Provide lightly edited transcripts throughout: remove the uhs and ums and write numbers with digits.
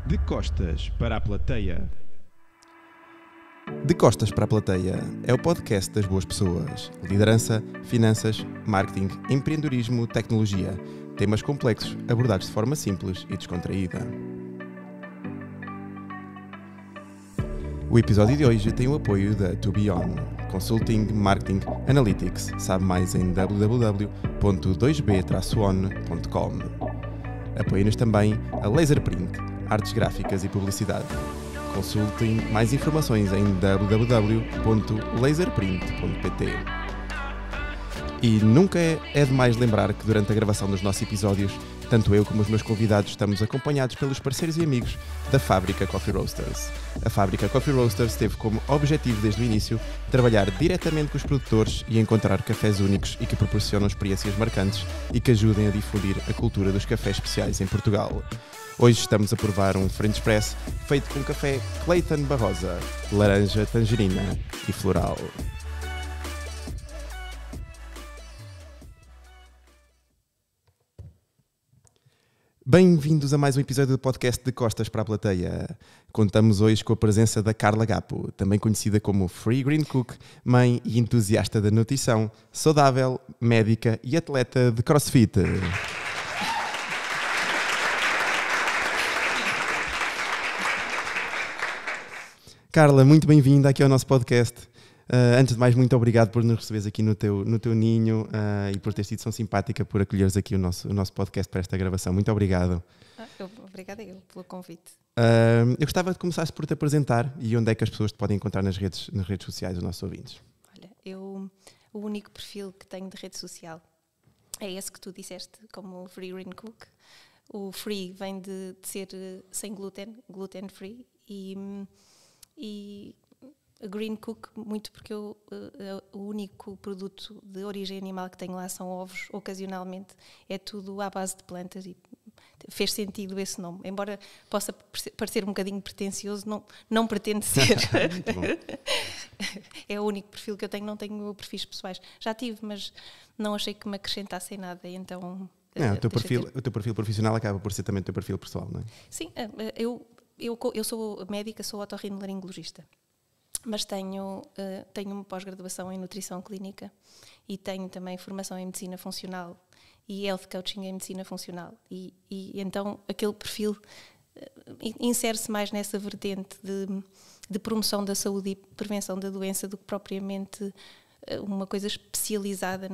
De costas para a plateia. De Costas para a Plateia é o podcast das boas pessoas. Liderança, finanças, marketing, empreendedorismo, tecnologia. Temas complexos abordados de forma simples e descontraída. O episódio de hoje tem o apoio da To Be On. Consulting, Marketing, Analytics. Sabe mais em www.2b-on.com. Apoia-nos também a Laserprint, artes gráficas e publicidade. Consultem mais informações em www.laserprint.pt. E nunca é demais lembrar que durante a gravação dos nossos episódios, tanto eu como os meus convidados estamos acompanhados pelos parceiros e amigos da Fábrica Coffee Roasters. A Fábrica Coffee Roasters teve como objetivo desde o início trabalhar diretamente com os produtores e encontrar cafés únicos e que proporcionam experiências marcantes e que ajudem a difundir a cultura dos cafés especiais em Portugal. Hoje estamos a provar um French Press feito com café Clayton Barrosa, laranja, tangerina e floral. Bem-vindos a mais um episódio do podcast De Costas para a Plateia. Contamos hoje com a presença da Carla Gapo, também conhecida como Free Green Cook, mãe e entusiasta da nutrição, saudável, médica e atleta de CrossFit. Carla, muito bem-vinda aqui ao nosso podcast. Antes de mais, muito obrigado por nos receberes aqui no teu ninho e por teres sido tão simpática por acolheres aqui o nosso podcast para esta gravação. Muito obrigado. Obrigada eu pelo convite. Eu gostava de começar por te apresentar e onde é que as pessoas te podem encontrar nas redes sociais dos nossos ouvintes. Olha, o único perfil que tenho de rede social é esse que tu disseste, como o Free Green Cook. O free vem de ser sem glúten, gluten free, e Green Cook, muito porque o único produto de origem animal que tenho lá são ovos, ocasionalmente é tudo à base de plantas e fez sentido esse nome. Embora possa parecer um bocadinho pretencioso, não pretende ser. É o único perfil que eu tenho, não tenho perfis pessoais. Já tive, mas não achei que me acrescentassem nada, então... o teu perfil profissional acaba por ser também o teu perfil pessoal, não é? Sim, eu sou médica, sou otorrinolaringologista. Mas tenho uma pós-graduação em nutrição clínica e tenho também formação em medicina funcional e health coaching em medicina funcional. E então aquele perfil insere-se mais nessa vertente de promoção da saúde e prevenção da doença do que propriamente uma coisa especializada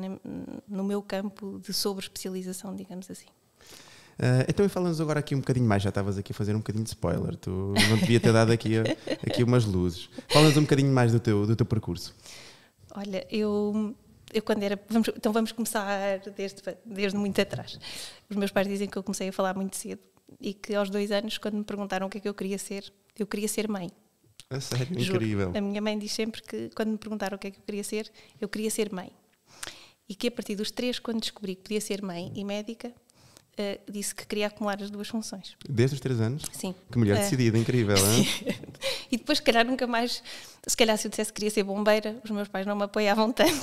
no meu campo de sobre-especialização, digamos assim. Então fala-nos agora aqui um bocadinho mais, já estavas aqui a fazer um bocadinho de spoiler, tu não devia ter dado aqui umas luzes. Fala-nos um bocadinho mais do teu percurso. Olha, eu quando era... Vamos começar desde muito atrás. Os meus pais dizem que eu comecei a falar muito cedo e que aos 2 anos, quando me perguntaram o que é que eu queria ser mãe. A sério? Juro. Incrível. A minha mãe diz sempre que quando me perguntaram o que é que eu queria ser mãe. E que a partir dos 3, quando descobri que podia ser mãe e médica, disse que queria acumular as 2 funções. Desde os 3 anos? Sim. Que mulher decidida, incrível, hein? E depois, se calhar, nunca mais... Se calhar, se eu dissesse que queria ser bombeira, os meus pais não me apoiavam tanto.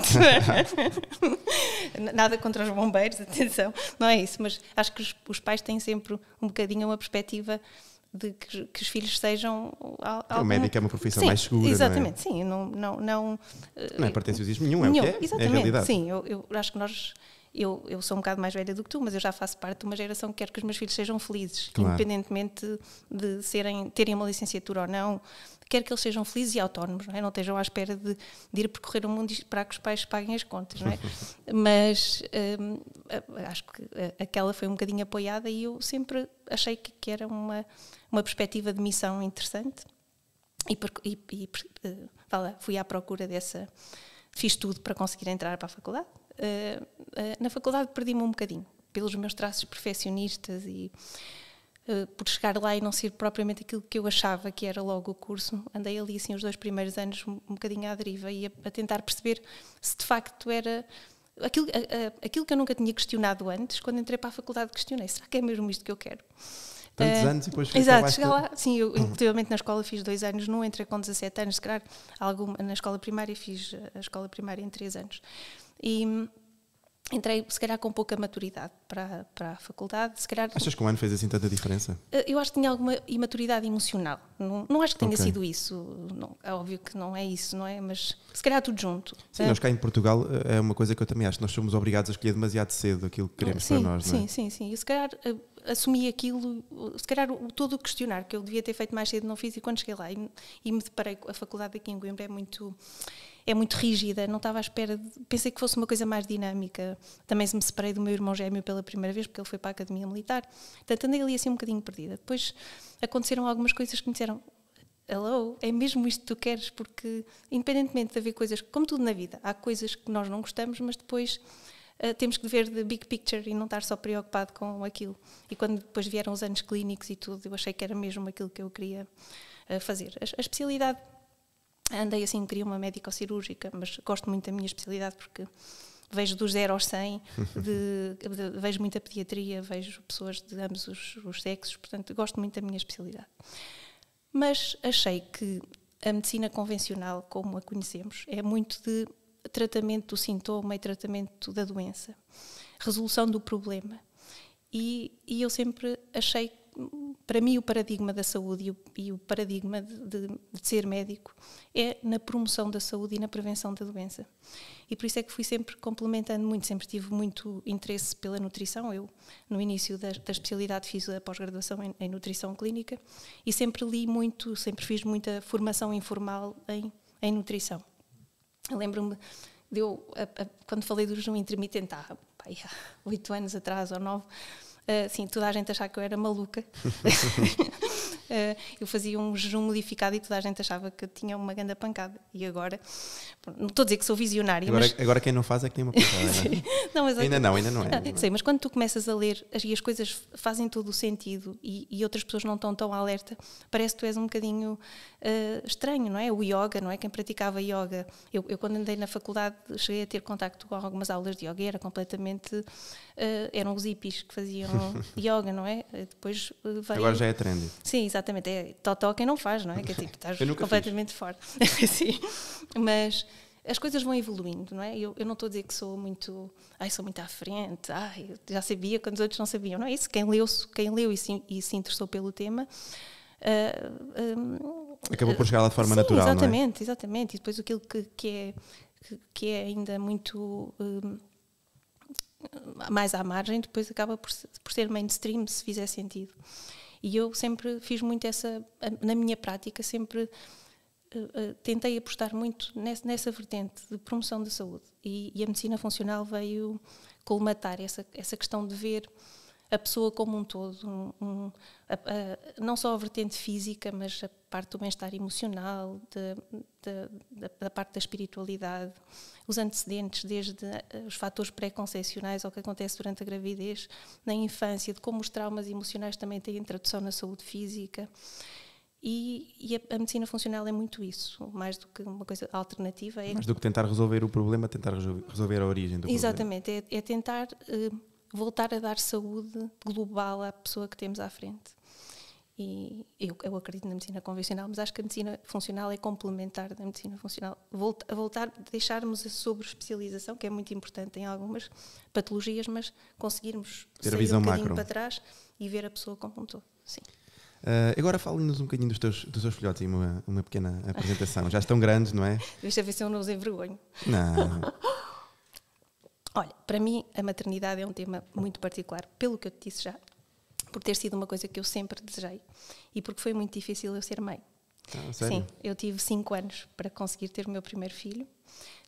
Nada contra os bombeiros, atenção, não é isso. Mas acho que os pais têm sempre um bocadinho uma perspectiva de que os filhos sejam... O médico é uma profissão mais segura, exatamente, não é? sim. Não é pretenciosismo nenhum, é o que é, exatamente, é a realidade. Sim, eu acho que nós... Eu sou um bocado mais velha do que tu, mas eu já faço parte de uma geração que quer que os meus filhos sejam felizes, claro. Independentemente de terem uma licenciatura ou não, quer que eles sejam felizes e autónomos, não é? Não estejam à espera de ir percorrer o mundo para que os pais paguem as contas, não é? Mas acho que aquela foi um bocadinho apoiada e eu sempre achei que era uma perspectiva de missão interessante e fui à procura dessa... Fiz tudo para conseguir entrar para a faculdade. Na faculdade perdi-me um bocadinho pelos meus traços perfeccionistas e por chegar lá e não ser propriamente aquilo que eu achava que era logo o curso. Andei ali assim os 2 primeiros anos um bocadinho à deriva e a tentar perceber se de facto era aquilo que eu nunca tinha questionado antes. Quando entrei para a faculdade questionei, será que é mesmo isto que eu quero? Tantos anos e depois... Exato, cheguei lá. Sim, eu inclusivamente na escola fiz 2 anos, não entrei com 17 anos, se calhar na escola primária fiz a escola primária em 3 anos. entrei, se calhar, com pouca maturidade para a faculdade. Se calhar, achas que um ano fez assim tanta diferença? Eu acho que tinha alguma imaturidade emocional. Não acho que tenha sido isso. Não, é óbvio que não é isso, não é? Mas se calhar tudo junto. Sim, nós cá em Portugal é uma coisa que eu também acho. Nós somos obrigados a escolher demasiado cedo aquilo que queremos para nós, não é? Sim. E se calhar assumi aquilo, se calhar todo o questionar que eu devia ter feito mais cedo não fiz, e quando cheguei lá e me deparei com a faculdade aqui em Coimbra é muito rígida, não estava à espera, pensei que fosse uma coisa mais dinâmica. Também me separei do meu irmão gêmeo pela primeira vez, porque ele foi para a Academia Militar, portanto andei ali assim um bocadinho perdida. Depois aconteceram algumas coisas que me disseram: hello, é mesmo isto que tu queres? Porque independentemente de haver coisas, como tudo na vida, há coisas que nós não gostamos, mas depois temos que ver the big picture e não estar só preocupado com aquilo. E quando depois vieram os anos clínicos e tudo, eu achei que era mesmo aquilo que eu queria fazer. A especialidade, andei assim, queria uma médico-cirúrgica, mas gosto muito da minha especialidade porque vejo dos 0 aos 100, vejo muita pediatria, vejo pessoas de ambos os sexos, portanto gosto muito da minha especialidade. Mas achei que a medicina convencional, como a conhecemos, é muito de tratamento do sintoma e tratamento da doença, resolução do problema. E eu sempre achei, para mim, o paradigma da saúde e o paradigma de ser médico é na promoção da saúde e na prevenção da doença. E por isso é que fui sempre complementando muito, sempre tive muito interesse pela nutrição. Eu, no início da especialidade, fiz a pós-graduação em nutrição clínica e sempre li muito, sempre fiz muita formação informal em nutrição. Eu lembro-me, quando falei do jejum intermitente, há 8 anos atrás ou 9, sim, toda a gente achava que eu era maluca. Eu fazia um jejum modificado e toda a gente achava que eu tinha uma grande pancada. E agora, não estou a dizer que sou visionária, agora quem não faz é que tem uma pancada. Não, mas ainda não é. Sei, mas quando tu começas a ler e as coisas fazem todo o sentido e outras pessoas não estão tão alerta, parece que tu és um bocadinho estranho, não é? O yoga, não é? Quem praticava yoga, eu quando andei na faculdade cheguei a ter contacto com algumas aulas de yoga, era completamente, eram os hippies que faziam yoga, não é? Depois veio... Agora já é trendy. Sim, exatamente, é totó quem não faz, não é? Que é tipo, estás completamente fora. Sim, mas as coisas vão evoluindo, não é? Eu não estou a dizer que sou muito à frente, eu já sabia quando os outros não sabiam, não é isso? Quem leu e se interessou pelo tema acabou por chegar lá de forma sim, natural, exatamente, não é? Exatamente, e depois aquilo que é ainda muito mais à margem, depois acaba por ser mainstream, se fizer sentido. E eu sempre fiz muito na minha prática, sempre tentei apostar muito nessa vertente de promoção da saúde. E a medicina funcional veio colmatar essa questão de ver a pessoa como um todo, não só a vertente física, mas a parte do bem-estar emocional, da parte da espiritualidade, os antecedentes, desde os fatores pré-concepcionais ao que acontece durante a gravidez, na infância, de como os traumas emocionais também têm tradução na saúde física. E a medicina funcional é muito isso, mais do que uma coisa alternativa. Mais do que tentar resolver o problema, tentar resolver a origem do problema. Exatamente, é tentar voltar a dar saúde global à pessoa que temos à frente. E eu acredito na medicina convencional, mas acho que a medicina funcional é complementar da medicina funcional. Deixarmos a sobre-especialização, que é muito importante em algumas patologias, mas conseguirmos ter sair a visão um bocadinho macro para trás e ver a pessoa como um todo. Sim. Agora fale-nos um bocadinho dos teus filhotes e uma pequena apresentação. Já estão grandes, não é? Deixa ver se eu não os envergonho. Não. Olha, para mim a maternidade é um tema muito particular, pelo que eu te disse já, por ter sido uma coisa que eu sempre desejei e porque foi muito difícil eu ser mãe. Sério? Sim, eu tive 5 anos para conseguir ter o meu primeiro filho.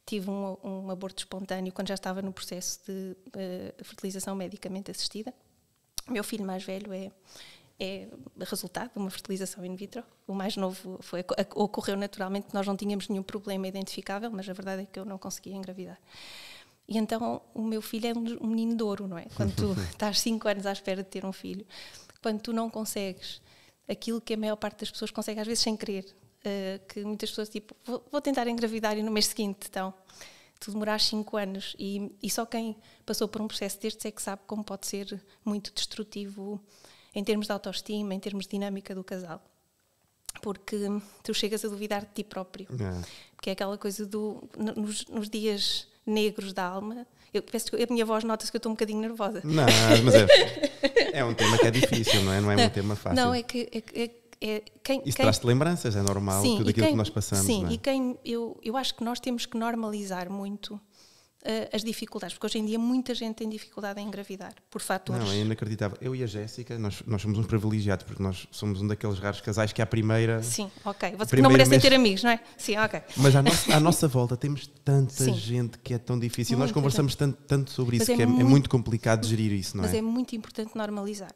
Tive um aborto espontâneo quando já estava no processo de fertilização medicamente assistida. O meu filho mais velho é resultado de uma fertilização in vitro. O mais novo ocorreu naturalmente, nós não tínhamos nenhum problema identificável, mas a verdade é que eu não conseguia engravidar. E então o meu filho é um menino de ouro, não é? Quando tu estás 5 anos à espera de ter um filho, quando tu não consegues aquilo que a maior parte das pessoas consegue, às vezes sem querer, que muitas pessoas tipo, vou tentar engravidar e no mês seguinte, então, tu demoras 5 anos e só quem passou por um processo destes é que sabe como pode ser muito destrutivo em termos de autoestima, em termos de dinâmica do casal. Porque tu chegas a duvidar de ti próprio. Porque é aquela coisa nos dias negros da alma. Eu peço desculpa, a minha voz nota-se que eu estou um bocadinho nervosa. Não, mas é um tema que é difícil, não é? Não é um tema fácil. Não, é que isso traz-te lembranças, é normal, sim, tudo aquilo que nós passamos. Sim, não é? E eu acho que nós temos que normalizar muito as dificuldades, porque hoje em dia muita gente tem dificuldade em engravidar, por fatores... Não, é inacreditável. Eu e a Jéssica, nós somos uns privilegiados, porque nós somos um daqueles raros casais que à primeira... Sim, ok. Vocês não merecem ter amigos, não é? Sim, ok. Mas à nossa volta temos tanta gente que é tão difícil. Nós conversamos tanto sobre isso, que é muito complicado gerir isso, não é? Mas é muito importante normalizar.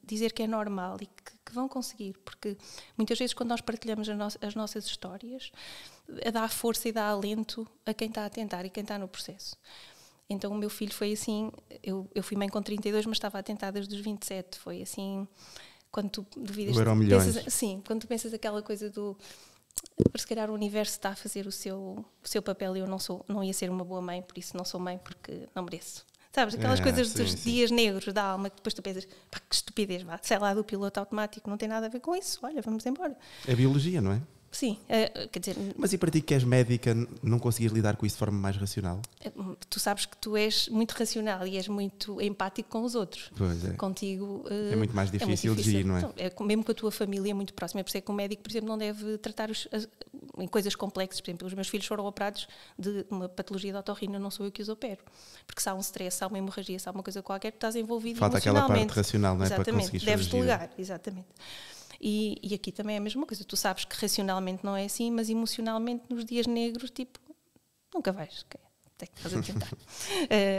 Dizer que é normal e que vão conseguir, porque muitas vezes quando nós partilhamos as nossas histórias, dá força e dá alento a quem está a tentar e quem está no processo. Então o meu filho foi assim, eu fui mãe com 32, mas estava a tentar desde os 27, foi assim, quando tu duvidas... Sim, quando tu pensas aquela coisa do... Para se calhar o universo está a fazer o seu papel e eu não ia ser uma boa mãe, por isso não sou mãe porque não mereço. Sabes, aquelas coisas dos dias negros da alma que depois tu pensas, pá, que estupidez, vá, sei lá, do piloto automático, não tem nada a ver com isso, olha, vamos embora. É biologia, não é? Sim, quer dizer... Mas e para ti que és médica, não conseguires lidar com isso de forma mais racional? Tu sabes que tu és muito racional e és muito empático com os outros. Pois é. Contigo... é muito mais difícil de gerir, não é? Então, mesmo com a tua família é muito próxima. É por isso que o médico, por exemplo, não deve tratar em coisas complexas. Por exemplo, os meus filhos foram operados de uma patologia de otorrina, não sou eu que os opero. Porque se há um stress, se há uma hemorragia, se há uma coisa qualquer, tu estás envolvido Falta emocionalmente. Falta aquela parte racional, não é? Exatamente. Para conseguires deves delegar, exatamente. E aqui também é a mesma coisa. Tu sabes que racionalmente não é assim, mas emocionalmente nos dias negros, tipo, nunca vais. Okay? Tem que fazer tentar.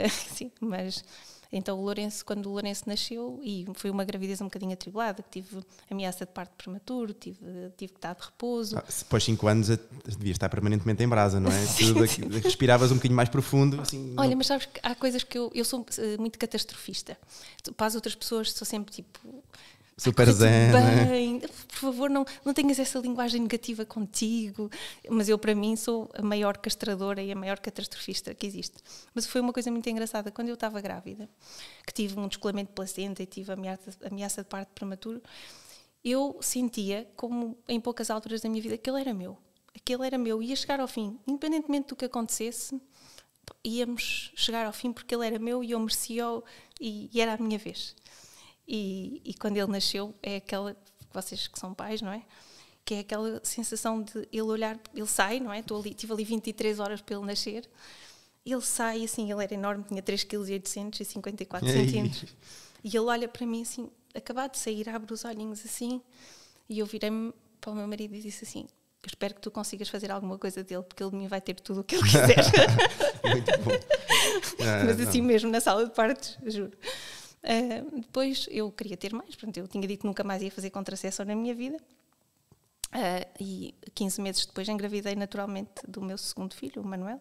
Sim, mas... Então quando o Lourenço nasceu, e foi uma gravidez um bocadinho atribulada, que tive ameaça de parto prematuro, tive que estar de repouso. Depois de 5 anos devias estar permanentemente em brasa, não é? Respiravas um bocadinho mais profundo. Assim, olha, mas sabes que há coisas que eu sou muito catastrofista. Para as outras pessoas sou sempre tipo... Super zen, bem, por favor, não tenhas essa linguagem negativa contigo. Mas eu, para mim, sou a maior castradora e a maior catastrofista que existe. Mas foi uma coisa muito engraçada. Quando eu estava grávida, que tive um descolamento de placenta e tive ameaça de parto prematuro, eu sentia, como em poucas alturas da minha vida, que aquele era meu, ia chegar ao fim, independentemente do que acontecesse, íamos chegar ao fim porque ele era meu e eu merecia e era a minha vez. E quando ele nasceu, é aquela, vocês que são pais, não é? Que é aquela sensação de ele olhar, ele sai, não é? Tive ali 23 horas para ele nascer, ele sai assim, ele era enorme, tinha 3,854 kg. E ele olha para mim assim, acabado de sair, abre os olhinhos assim, e eu virei-me para o meu marido e disse assim, eu espero que tu consigas fazer alguma coisa dele, porque ele de mim vai ter tudo o que ele quiser. Muito bom. Mas assim mesmo, na sala de partos, juro. Depois eu queria ter mais, portanto, eu tinha dito que nunca mais ia fazer contracepção na minha vida, e 15 meses depois engravidei naturalmente do meu segundo filho, o Manuel,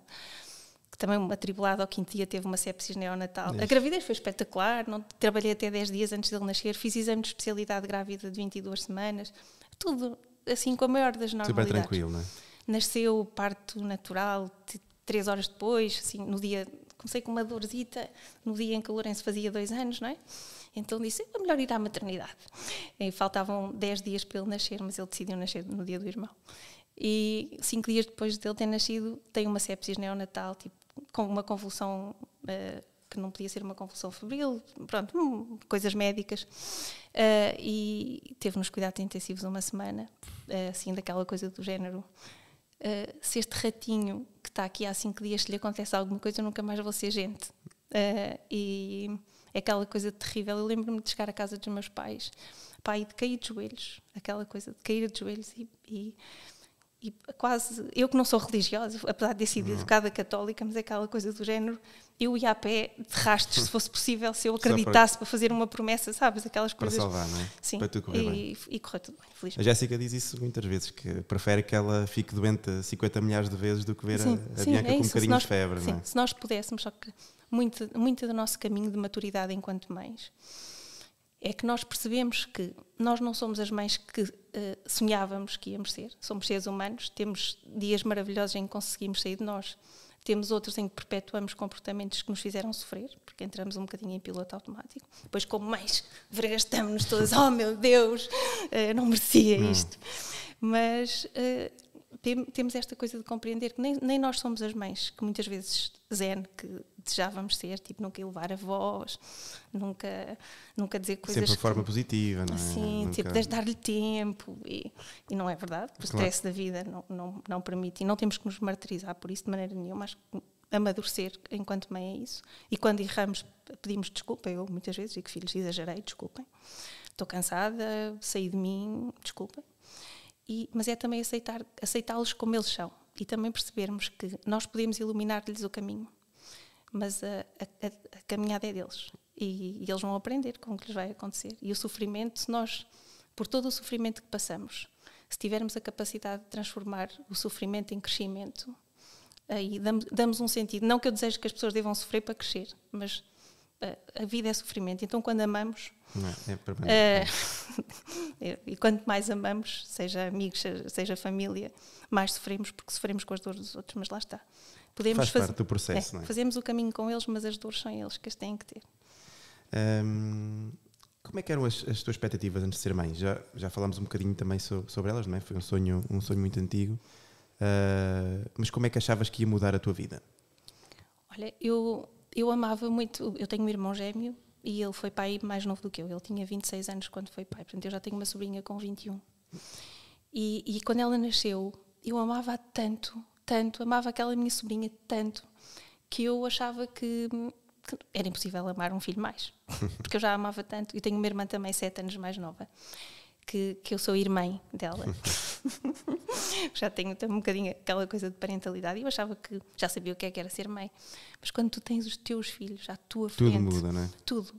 que também atribulado ao 5º dia teve uma sepsis neonatal. A gravidez foi espetacular, trabalhei até 10 dias antes dele nascer, fiz exame de especialidade grávida de 22 semanas, tudo assim com a maior das normalidades. Super tranquilo, não é? Nasceu parto natural 3 horas depois, assim, no dia... Comecei com uma dorzita no dia em que o Lourenço fazia 2 anos, não é? Então disse, é melhor ir à maternidade. E faltavam 10 dias para ele nascer, mas ele decidiu nascer no dia do irmão. E 5 dias depois de ele ter nascido, tem uma sepsis neonatal, tipo, com uma convulsão que não podia ser uma convulsão febril, pronto, coisas médicas. E teve nos cuidados intensivos uma semana, assim, daquela coisa do género... se este ratinho que está aqui há 5 dias, se lhe acontece alguma coisa, eu nunca mais vou ser gente. E é aquela coisa terrível. Eu lembro-me de chegar à casa dos meus pais, e de cair de joelhos, aquela coisa de cair de joelhos e quase, eu que não sou religiosa, apesar de ter sido educada católica, mas é aquela coisa do género, eu ia a pé de rastros, se fosse possível, se eu acreditasse para fazer uma promessa, sabes, aquelas coisas. Para salvar, não é? Sim, para tu correr bem. E correr tudo bem, felizmente. A Jéssica diz isso muitas vezes, que prefere que ela fique doente 50 milhares de vezes do que ver a Bianca com um bocadinho de febre, não é? Sim, se nós pudéssemos, só que muito do nosso caminho de maturidade enquanto mães é que nós percebemos que nós não somos as mães que sonhávamos que íamos ser. Somos seres humanos, temos dias maravilhosos em que conseguimos sair de nós. Temos outros em que perpetuamos comportamentos que nos fizeram sofrer, porque entramos um bocadinho em piloto automático. Depois, como mães, vergastamos-nos todas. Oh, meu Deus, eu não merecia isto. Mas temos esta coisa de compreender que nem nós somos as mães, que muitas vezes zen, que desejávamos ser, tipo, nunca elevar a voz, nunca dizer coisas... Sempre de forma positiva, não é? Sim, nunca... tipo, dar-lhe tempo, e não é verdade, o stress da vida não permite, e não temos que nos martirizar por isso de maneira nenhuma, acho que amadurecer enquanto mãe é isso, e quando erramos pedimos desculpa, eu muitas vezes digo, filhos, exagerei, desculpem, estou cansada, saí de mim, desculpem. Mas é também aceitá-los como eles são e também percebermos que nós podemos iluminar-lhes o caminho, mas a caminhada é deles e eles vão aprender com o que lhes vai acontecer. E o sofrimento, se nós, por todo o sofrimento que passamos, se tivermos a capacidade de transformar o sofrimento em crescimento, aí damos um sentido. Não que eu desejo que as pessoas devam sofrer para crescer, mas a vida é sofrimento. Então, quando amamos... e quanto mais amamos, seja amigos, seja família, mais sofremos, porque sofremos com as dores dos outros, mas lá está. Faz parte do processo, não é? Fazemos o caminho com eles, mas as dores são eles que as têm que ter. Como é que eram as tuas expectativas antes de ser mãe? Já falámos um bocadinho também sobre elas, não é? Foi um sonho muito antigo. Mas como é que achavas que ia mudar a tua vida? Olha, eu amava muito, eu tenho um irmão gêmeo e ele foi pai mais novo do que eu. Ele tinha 26 anos quando foi pai, portanto eu já tenho uma sobrinha com 21. E quando ela nasceu, eu amava-a tanto, amava aquela minha sobrinha tanto, que eu achava que era impossível amar um filho mais, porque eu já a amava tanto. E tenho uma irmã também 7 anos mais nova, que eu sou irmã dela. Já tenho um bocadinho aquela coisa de parentalidade e eu achava que já sabia o que era ser mãe, mas quando tu tens os teus filhos à tua frente, tudo muda, não é? Tudo.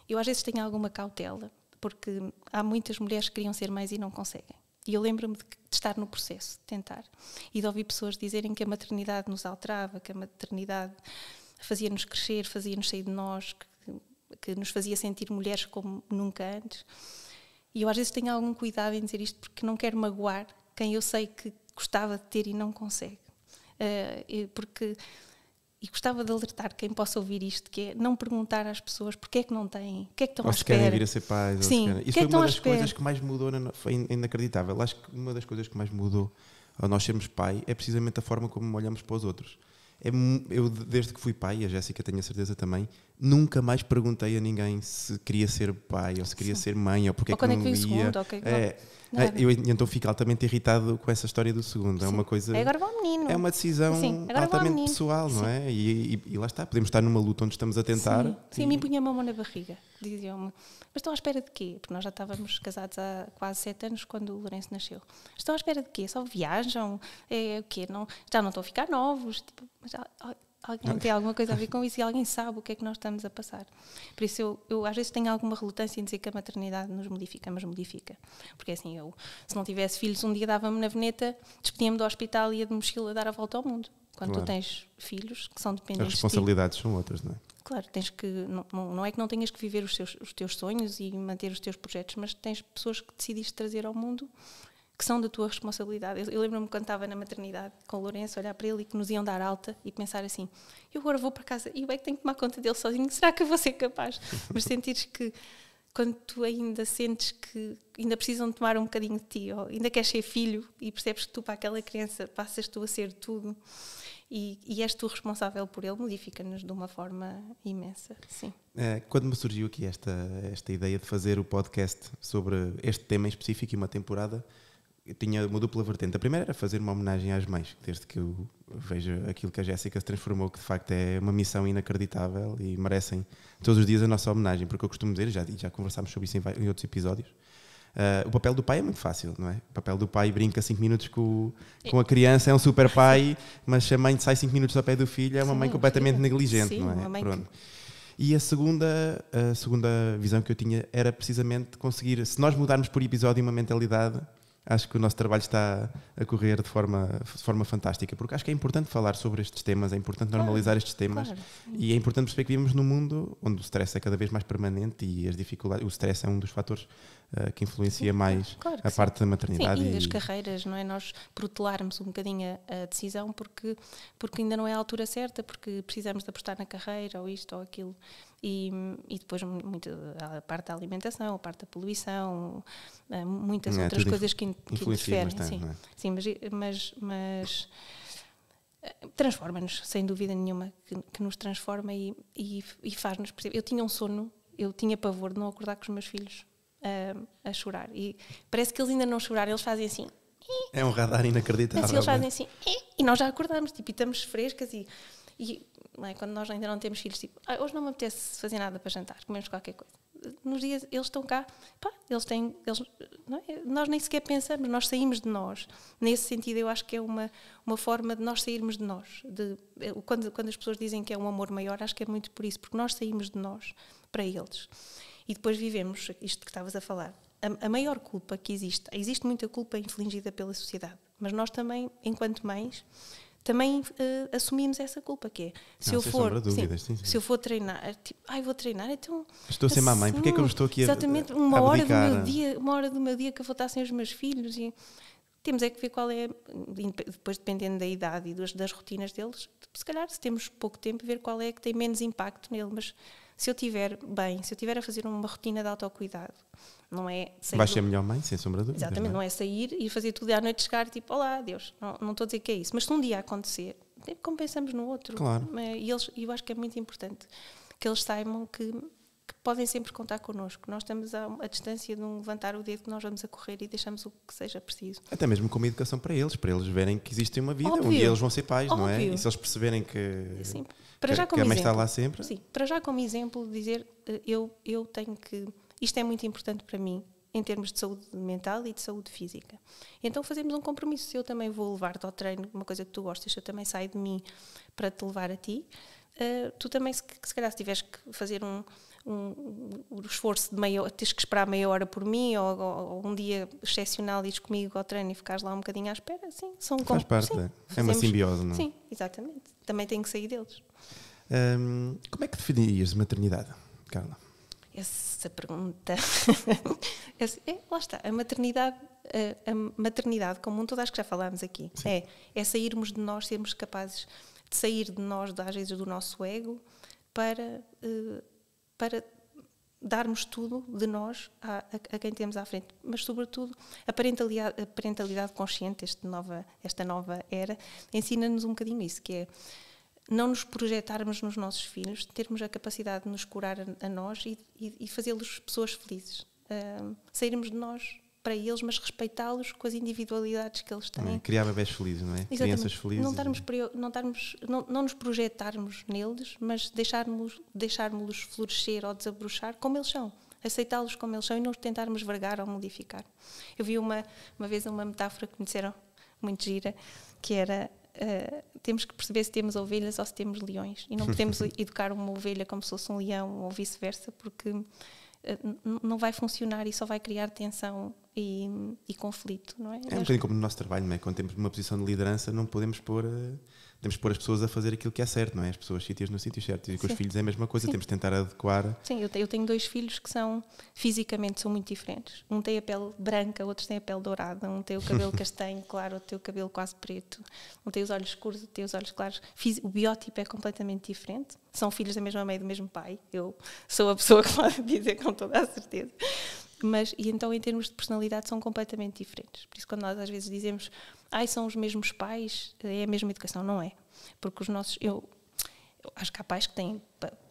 Eu às vezes tenho alguma cautela, porque há muitas mulheres que queriam ser mães e não conseguem, e eu lembro-me de estar no processo, de tentar, e de ouvir pessoas dizerem que a maternidade nos alterava, que a maternidade fazia-nos crescer, fazia-nos sair de nós, que nos fazia sentir mulheres como nunca antes. E eu às vezes tenho algum cuidado em dizer isto, porque não quero magoar quem eu sei que gostava de ter e não consegue. E gostava de alertar quem possa ouvir isto, que é não perguntar às pessoas porque é que não têm, o que é que estão à espera. Ou se querem vir a ser pais. Sim, isso foi uma das coisas que mais mudou, foi inacreditável. Acho que uma das coisas que mais mudou ao nós sermos pai é precisamente a forma como olhamos para os outros. Eu, desde que fui pai, e a Jéssica tenho a certeza também, nunca mais perguntei a ninguém se queria ser pai ou se queria ser mãe ou porque ou é que não ia. Ou quando é que veio o segundo, eu então fico altamente irritado com essa história do segundo. É uma coisa. Agora vai o menino. É uma decisão altamente pessoal, não é? E lá está, podemos estar numa luta onde estamos a tentar. Sim, me punha a mão na barriga. Diziam-me, mas estão à espera de quê? Porque nós já estávamos casados há quase 7 anos quando o Lourenço nasceu. Estão à espera de quê? Só viajam? O quê? Já não estão a ficar novos? Tipo, mas alguém tem alguma coisa a ver com isso e alguém sabe o que é que nós estamos a passar. Por isso eu às vezes tenho alguma relutância em dizer que a maternidade nos modifica, mas modifica. Porque assim, se não tivesse filhos, um dia dava-me na veneta, despedia-me do hospital e ia de mochila dar a volta ao mundo. Quando tu tens filhos que são dependentes as responsabilidades são outras, não é? Claro, tens que, não é que não tenhas que viver os teus sonhos e manter os teus projetos, mas tens pessoas que decidiste trazer ao mundo que são da tua responsabilidade. Eu lembro-me quando estava na maternidade com o Lourenço, olhar para ele e que nos iam dar alta e pensar assim, eu agora vou para casa e eu é que tenho que tomar conta dele sozinho, será que eu vou ser capaz? Mas sentires que quando tu ainda sentes que ainda precisam de tomar um bocadinho de ti, ou ainda queres ser filho e percebes que tu para aquela criança passas tu a ser tudo e és tu responsável por ele, modifica-nos de uma forma imensa. Sim. Quando me surgiu aqui esta ideia de fazer o podcast sobre este tema em específico e uma temporada, eu tinha uma dupla vertente. A primeira era fazer uma homenagem às mães, desde que eu vejo aquilo que a Jéssica se transformou, que de facto é uma missão inacreditável e merecem todos os dias a nossa homenagem, porque eu costumo dizer, já conversámos sobre isso em outros episódios, o papel do pai é muito fácil, não é? O papel do pai brinca 5 minutos com a criança, é um super pai, mas se a mãe sai 5 minutos ao pé do filho, é uma mãe completamente negligente, não é? Uma mãe Pronto. E a segunda visão que eu tinha era precisamente conseguir, se nós mudarmos por episódio uma mentalidade, acho que o nosso trabalho está a correr de forma fantástica, porque acho que é importante falar sobre estes temas, é importante normalizar estes temas, e é importante perceber que vivemos num mundo onde o stress é cada vez mais permanente e as dificuldades, o stress é um dos fatores que influencia mais a parte da maternidade. Sim, e as carreiras, não é? Nós protelarmos um bocadinho a decisão porque ainda não é a altura certa, porque precisamos de apostar na carreira ou isto ou aquilo. E depois a parte da alimentação, a parte da poluição, muitas outras coisas que interferem. Bastante, sim, não é? sim, mas transforma-nos, sem dúvida nenhuma, que nos transforma e faz-nos perceber. Eu tinha um sono, eu tinha pavor de não acordar com os meus filhos a chorar. E parece que eles ainda não choraram, eles fazem assim. É um radar inacreditável. Assim, eles fazem assim, e nós já acordamos, tipo, e estamos frescas e não é? Quando nós ainda não temos filhos, tipo, hoje não me apetece fazer nada para jantar, comemos qualquer coisa. Nos dias, eles estão cá, não é? Nós nem sequer pensamos, nós saímos de nós. Nesse sentido, eu acho que é uma forma de nós sairmos de nós. Quando as pessoas dizem que é um amor maior, acho que é muito por isso, porque nós saímos de nós para eles. E depois vivemos isto que estavas a falar. A maior culpa que existe muita culpa infligida pela sociedade, mas nós também, enquanto mães, também assumimos essa culpa, que é, se eu for treinar, tipo, vou treinar, então... Estou sem mamãe, porque é que eu estou aqui exatamente, uma hora do meu dia que eu vou estar sem os meus filhos, e temos é que ver qual é, depois dependendo da idade e das rotinas deles, se calhar, se temos pouco tempo, ver qual é que tem menos impacto nele, mas se eu estiver bem, se eu estiver a fazer uma rotina de autocuidado, não é sair... Vais ser melhor mãe, sem sombra de dúvida. Exatamente, não é sair e fazer tudo e à noite chegar, tipo, olá, Deus, não estou a dizer que é isso, mas se um dia acontecer, como pensamos no outro. Claro. E eu acho que é muito importante que eles saibam que podem sempre contar connosco. Nós estamos a distância de um levantar o dedo que nós vamos a correr e deixamos o que seja preciso. Até mesmo como educação para eles verem que existe uma vida. Óbvio. Um dia eles vão ser pais, Óbvio. não é? E se eles perceberem que, Sim. que a mãe está lá sempre. Sim, para já como exemplo, dizer, eu tenho que... Isto é muito importante para mim, em termos de saúde mental e de saúde física. Então fazemos um compromisso. Se eu também vou levar-te ao treino, uma coisa que tu gostas, se eu também saio de mim para te levar a ti, tu também, se calhar, se tiveres que fazer um esforço de meia hora, tens que esperar meia hora por mim, ou um dia excepcional ires comigo ao treino e ficares lá um bocadinho à espera, sim, faz parte, é uma simbiose, não é? Sim, exatamente. Também tenho que sair deles. Como é que definirias maternidade, Carla? Essa pergunta... lá está, a maternidade como um todo, acho que já falámos aqui, é sairmos de nós, sermos capazes de sair de nós, às vezes do nosso ego, para darmos tudo de nós a quem temos à frente. Mas, sobretudo, a parentalidade consciente, esta nova era, ensina-nos um bocadinho isso, que é não nos projetarmos nos nossos filhos, termos a capacidade de nos curar a nós e fazê-los pessoas felizes. Sairmos de nós para eles, mas respeitá-los com as individualidades que eles têm. Criar bebés felizes, não é? Exatamente. Crianças felizes. Não nos projetarmos neles, mas deixarmos-los florescer ou desabrochar como eles são. Aceitá-los como eles são e não os tentarmos vergar ou modificar. Eu vi uma vez uma metáfora que me disseram muito gira, que era... temos que perceber se temos ovelhas ou se temos leões, e não podemos educar uma ovelha como se fosse um leão ou vice-versa, porque não vai funcionar e só vai criar tensão e conflito, não é? É um bocadinho como no nosso trabalho, não é? Quando temos uma posição de liderança, não podemos temos que pôr as pessoas a fazer aquilo que é certo, não é? As pessoas sítias no sítio certo. E com os filhos é a mesma coisa, temos de tentar adequar. Sim, eu tenho 2 filhos que fisicamente são muito diferentes. Um tem a pele branca, outro tem a pele dourada, um tem o cabelo castanho claro, outro tem o cabelo quase preto, um tem os olhos escuros, outro tem os olhos claros. O biótipo é completamente diferente. São filhos da mesma mãe e do mesmo pai. Eu sou a pessoa que pode dizer com toda a certeza. E então, em termos de personalidade, são completamente diferentes. Por isso, quando nós às vezes dizemos são os mesmos pais, é a mesma educação, não é? Porque eu acho que há pais que têm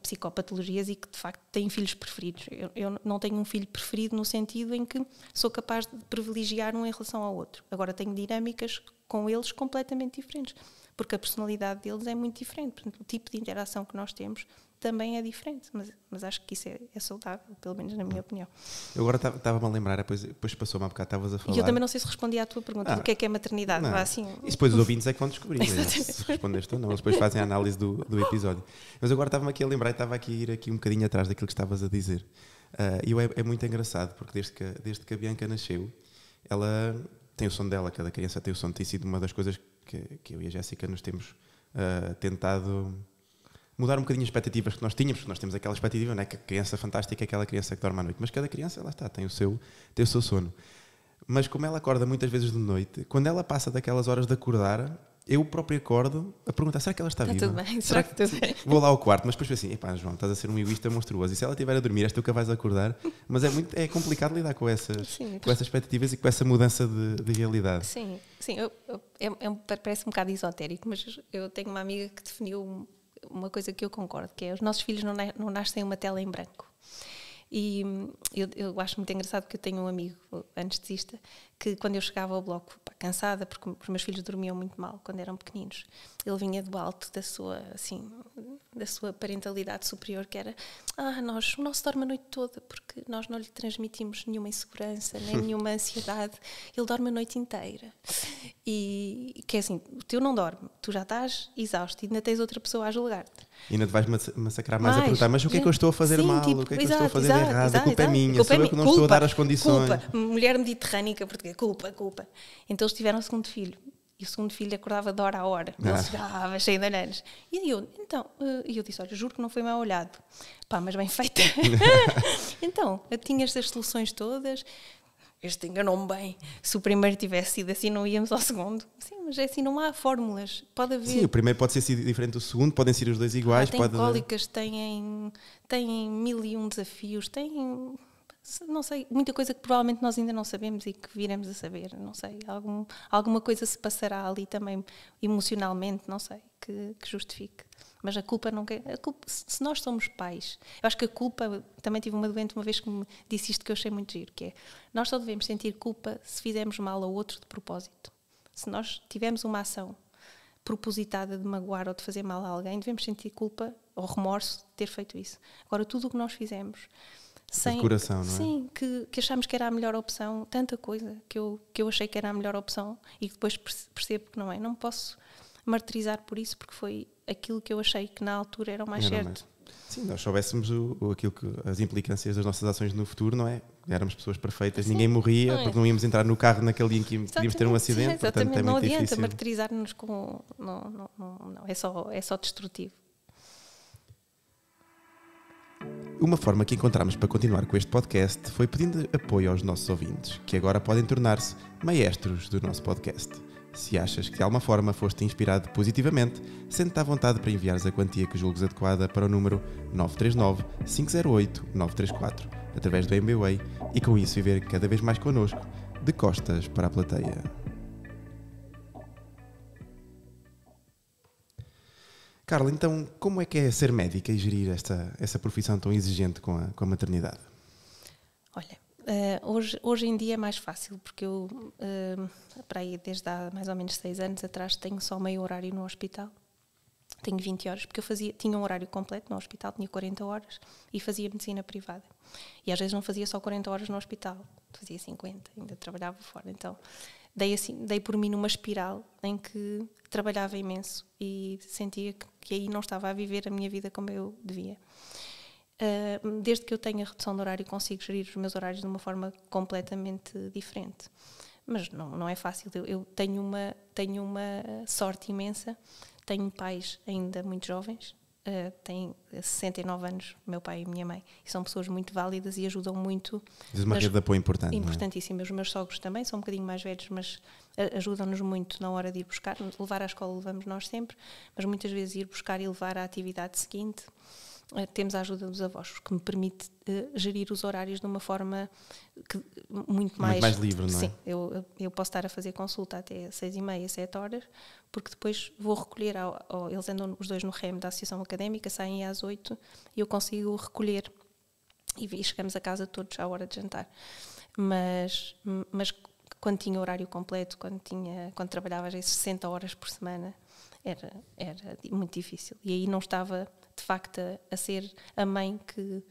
psicopatologias e que, de facto, têm filhos preferidos. Eu não tenho um filho preferido no sentido em que sou capaz de privilegiar um em relação ao outro. Agora, tenho dinâmicas com eles completamente diferentes, porque a personalidade deles é muito diferente. Portanto, o tipo de interação que nós temos também é diferente, mas acho que isso é saudável, pelo menos na minha opinião. Eu agora estava-me a lembrar, depois passou-me há bocado, estavas a falar... E eu também não sei se respondi à tua pergunta, do que é maternidade. Assim... E depois os ouvintes é que vão descobrir, se respondeste ou não, eles depois fazem a análise do episódio. Mas agora estava-me aqui a lembrar e estava aqui a ir aqui um bocadinho atrás daquilo que estavas a dizer. E é muito engraçado, porque desde que a Bianca nasceu, ela tem o sono dela, cada criança tem o sono, tem sido uma das coisas que eu e a Jéssica nos temos tentado... mudar um bocadinho as expectativas que nós tínhamos, porque nós temos aquela expectativa, não é? Que a criança fantástica é aquela criança que dorme à noite, mas cada criança, lá está, tem o seu sono. Mas como ela acorda muitas vezes de noite, quando ela passa daquelas horas de acordar, eu próprio acordo a perguntar, será que ela está viva? Tudo bem, será que tudo bem? Vou lá ao quarto, mas depois penso assim, epá, João, estás a ser um egoísta monstruoso, e se ela estiver a dormir, és tu que a vais acordar, mas é complicado lidar com essas expectativas e com essa mudança de realidade. Sim, parece um bocado esotérico, mas eu tenho uma amiga que definiu uma coisa que eu concordo, que é os nossos filhos não nascem uma tela em branco. E eu acho muito engraçado que eu tenho um amigo anestesista que quando eu chegava ao bloco cansada, porque os meus filhos dormiam muito mal quando eram pequeninos, ele vinha do alto da sua parentalidade superior, que era o nosso dorme a noite toda porque nós não lhe transmitimos nenhuma insegurança, nem nenhuma ansiedade, ele dorme a noite inteira. E que é assim, o teu não dorme, tu já estás exausto e ainda tens outra pessoa a julgar-te. E ainda te vais massacrar mais a perguntar, mas o que é que eu estou a fazer mal? O que é que eu estou a fazer errado? A culpa é minha, sou eu que não estou a dar as condições. Culpa, mulher mediterrânea portuguesa, culpa. Então eles tiveram o segundo filho. E o segundo filho acordava de hora a hora. Ele chegava cheio de anos. E eu disse, olha, juro que não foi mal olhado. Pá, mas bem feita. Então, eu tinha estas soluções todas. Este enganou-me bem. Se o primeiro tivesse sido assim, não íamos ao segundo. Sim, mas é assim, não há fórmulas. Pode haver... Sim, o primeiro pode ser diferente do segundo, podem ser os dois iguais. Têm cólicas, têm 1001 desafios, têm... Não sei, muita coisa que provavelmente nós ainda não sabemos e que viremos a saber, não sei, alguma coisa se passará ali também emocionalmente, não sei, que justifique. Mas a culpa não quer... Se nós somos pais, eu acho que a culpa... Também tive uma doente uma vez que me disse isto que eu achei muito giro, que é, nós só devemos sentir culpa se fizermos mal ao outro de propósito. Se nós tivermos uma ação propositada de magoar ou de fazer mal a alguém, devemos sentir culpa ou remorso de ter feito isso. Agora, tudo o que nós fizemos... de coração, não é? Sim, que achámos que era a melhor opção, tanta coisa que eu achei que era a melhor opção e que depois percebo que não é. Não me posso martirizar por isso porque foi aquilo que eu achei que na altura era o mais certo. Sim, nós soubéssemos as implicâncias das nossas ações no futuro, não é? Éramos pessoas perfeitas, ninguém morria, porque não íamos entrar no carro naquele dia em que podíamos ter um acidente, portanto é muito difícil. Não adianta martirizar-nos com... Não, é só destrutivo. Uma forma que encontramos para continuar com este podcast foi pedindo apoio aos nossos ouvintes, que agora podem tornar-se maestros do nosso podcast. Se achas que de alguma forma foste inspirado positivamente, sente-te à vontade para enviares a quantia que julgues adequada para o número 939-508-934, através do MBWay, e com isso viver cada vez mais connosco, de costas para a plateia. Carla, então, como é que é ser médica e gerir essa profissão tão exigente com a maternidade? Olha, hoje em dia é mais fácil, porque eu, para aí, desde há mais ou menos 6 anos atrás, tenho só meio horário no hospital. Tenho 20 horas, porque tinha um horário completo no hospital, tinha 40 horas, e fazia medicina privada. E às vezes não fazia só 40 horas no hospital, fazia 50, ainda trabalhava fora. Então, dei por mim numa espiral em que trabalhava imenso e sentia que aí não estava a viver a minha vida como eu devia. Desde que eu tenho a redução de horário, consigo gerir os meus horários de uma forma completamente diferente. Mas não é fácil. Eu tenho uma sorte imensa. Tenho pais ainda muito jovens. Têm 69 anos, meu pai e minha mãe, e são pessoas muito válidas e ajudam muito. Diz uma rede de apoio importante. Importantíssima. Os meus sogros também são um bocadinho mais velhos, mas ajudam-nos muito na hora de ir buscar. Levar à escola levamos nós sempre, mas muitas vezes ir buscar e levar à atividade seguinte. Temos a ajuda dos avós, que me permite gerir os horários de uma forma muito mais livre, não é? Sim, eu posso estar a fazer consulta até 6h30, 7 horas, porque depois vou recolher, eles andam os dois no REM da Associação Académica, saem às 8 e eu consigo recolher e chegamos a casa todos à hora de jantar. Mas quando tinha horário completo, quando trabalhava às vezes 60 horas por semana, era muito difícil. E aí não estava, de facto, a ser a mãe que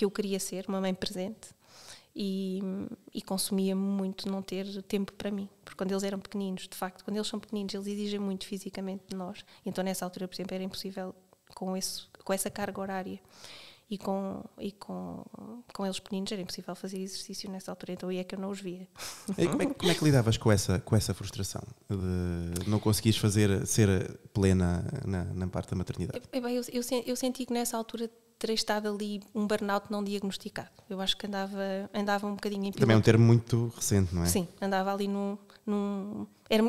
eu queria ser, uma mãe presente. E consumia-me muito não ter tempo para mim. Porque quando eles eram pequeninos, de facto, quando eles são pequeninos, eles exigem muito fisicamente de nós. Então, nessa altura, por exemplo, era impossível com essa carga horária. E com eles pequeninos era impossível fazer exercício nessa altura, então aí é que eu não os via. E como é que lidavas com essa frustração de não conseguires ser plena na parte da maternidade? Eu senti que nessa altura terei estado ali um burnout não diagnosticado. Eu acho que andava um bocadinho em piloto. Também é um termo muito recente, não é? Sim, andava ali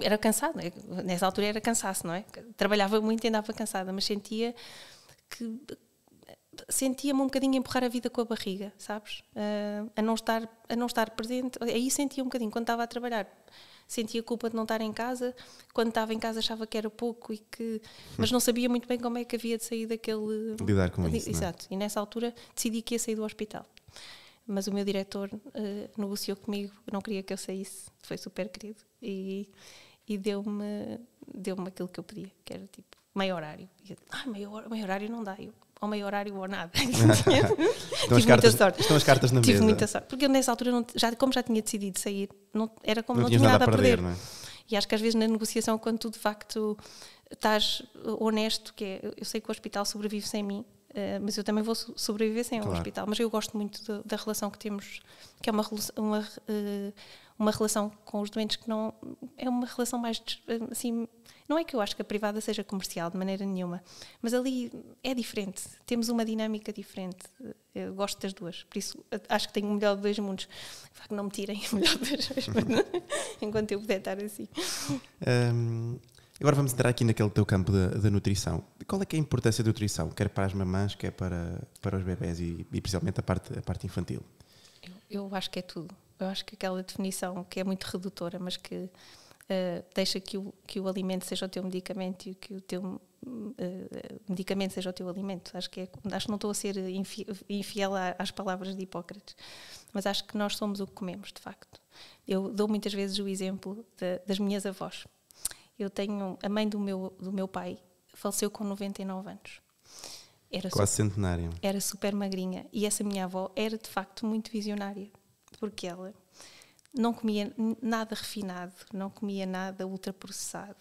era cansado, nessa altura era cansaço, não é? Trabalhava muito e andava cansada, mas sentia-me um bocadinho a empurrar a vida com a barriga, sabes? A não estar presente. Aí sentia um bocadinho, quando estava a trabalhar, sentia culpa de não estar em casa. Quando estava em casa achava que era pouco, mas não sabia muito bem como é que havia de sair daquele... Lidar com isso, exato. Não é? E nessa altura decidi que ia sair do hospital. Mas o meu diretor negociou comigo, não queria que eu saísse, foi super querido, e deu-me aquilo que eu pedia, que era tipo meio horário. E eu, meio horário não dá, ou meio horário ou nada. Tive muita sorte. Estão as cartas na mesa. Tive muita sorte, porque eu nessa altura, como já tinha decidido sair, não tinha nada a perder. Não é? E acho que às vezes na negociação, quando tu de facto estás honesto, que é, eu sei que o hospital sobrevive sem mim, mas eu também vou sobreviver sem o hospital. Mas eu gosto muito da relação que temos, que é uma relação com os doentes que não é uma relação mais assim. Não é que eu acho que a privada seja comercial de maneira nenhuma, mas ali é diferente. Temos uma dinâmica diferente. Eu gosto das duas, por isso acho que tenho o melhor de dois mundos. Que não me tirem o melhor de dois mundos enquanto eu puder estar assim. Agora vamos entrar aqui naquele teu campo da nutrição. Qual é que é a importância da nutrição, quer para as mamãs, quer para os bebés e principalmente a parte infantil? Eu acho que é tudo. Eu acho que aquela definição que é muito redutora, mas que deixa que o alimento seja o teu medicamento e que o teu medicamento seja o teu alimento. Acho que não estou a ser infiel às palavras de Hipócrates, mas acho que nós somos o que comemos, de facto. Eu dou muitas vezes o exemplo das minhas avós. Eu tenho a mãe do meu pai, faleceu com 99 anos. Quase centenária. Era super magrinha. E essa minha avó era, de facto, muito visionária. Porque ela não comia nada refinado, não comia nada ultraprocessado.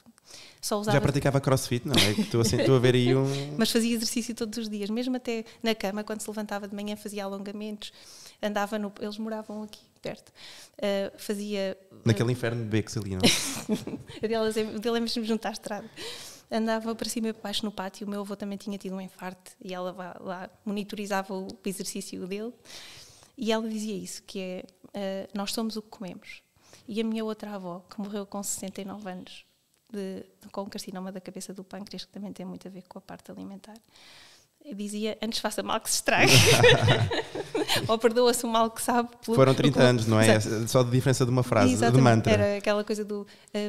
Já praticava crossfit, não é? Estou a ver aí Mas fazia exercício todos os dias. Mesmo até na cama, quando se levantava de manhã, fazia alongamentos. Eles moravam aqui perto. Fazia... Naquele inferno de becos ali, não é? Dele é mesmo junto à estrada. Andava para cima e para baixo no pátio. O meu avô também tinha tido um infarto e ela lá monitorizava o exercício dele. E ela dizia isso, que é, nós somos o que comemos. E a minha outra avó, que morreu com 69 anos, com carcinoma da cabeça do pâncreas, que também tem muito a ver com a parte alimentar, dizia, antes faça mal que se estrague. Ou perdoa-se o mal que sabe. Foram 30 anos, não é? Exato. Só de diferença de uma frase, exatamente, de mantra. Era aquela coisa do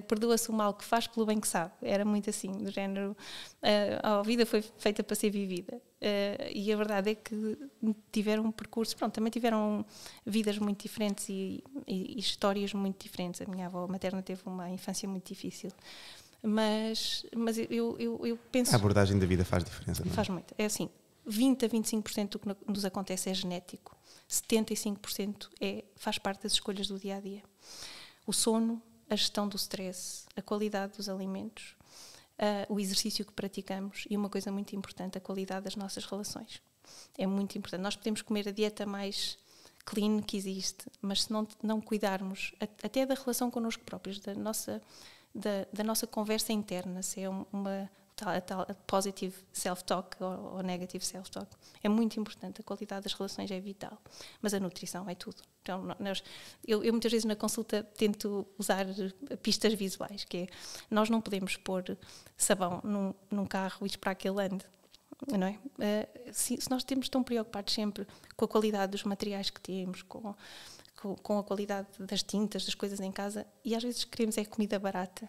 perdoa-se o mal que faz pelo bem que sabe. Era muito assim, do género, a vida foi feita para ser vivida. E a verdade é que tiveram um percurso, também tiveram vidas muito diferentes e histórias muito diferentes. A minha avó materna teve uma infância muito difícil. Mas eu penso... A abordagem da vida faz diferença, não é? Faz muito. É assim, 20 a 25% do que nos acontece é genético. 75% faz parte das escolhas do dia-a-dia. O sono, a gestão do stress, a qualidade dos alimentos, o exercício que praticamos e uma coisa muito importante, a qualidade das nossas relações. É muito importante. Nós podemos comer a dieta mais clean que existe, mas se não cuidarmos até da relação connosco próprios, da nossa conversa interna, se é uma tal positive self-talk ou negative self-talk, é muito importante. A qualidade das relações é vital, mas a nutrição é tudo. Então, eu muitas vezes na consulta tento usar pistas visuais, que é, nós não podemos pôr sabão num carro e esperar que ele ande, não é? Se nós estamos tão preocupados sempre com a qualidade dos materiais que temos, com a qualidade das tintas, das coisas em casa, e às vezes queremos comida barata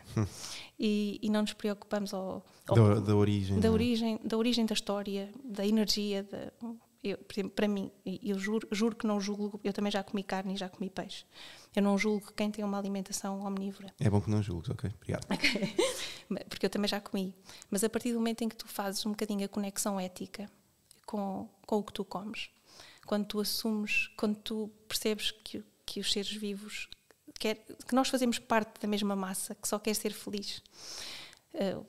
e não nos preocupamos da origem. Da origem da história, da energia. Por exemplo, para mim, eu juro que não julgo, eu também já comi carne e já comi peixe. Eu não julgo quem tem uma alimentação omnívora. É bom que não julgues, ok? Obrigado. Okay. Porque eu também já comi. Mas a partir do momento em que tu fazes um bocadinho a conexão ética com o que tu comes, quando tu assumes, quando tu percebes que os seres vivos, que nós fazemos parte da mesma massa, que só quer ser feliz.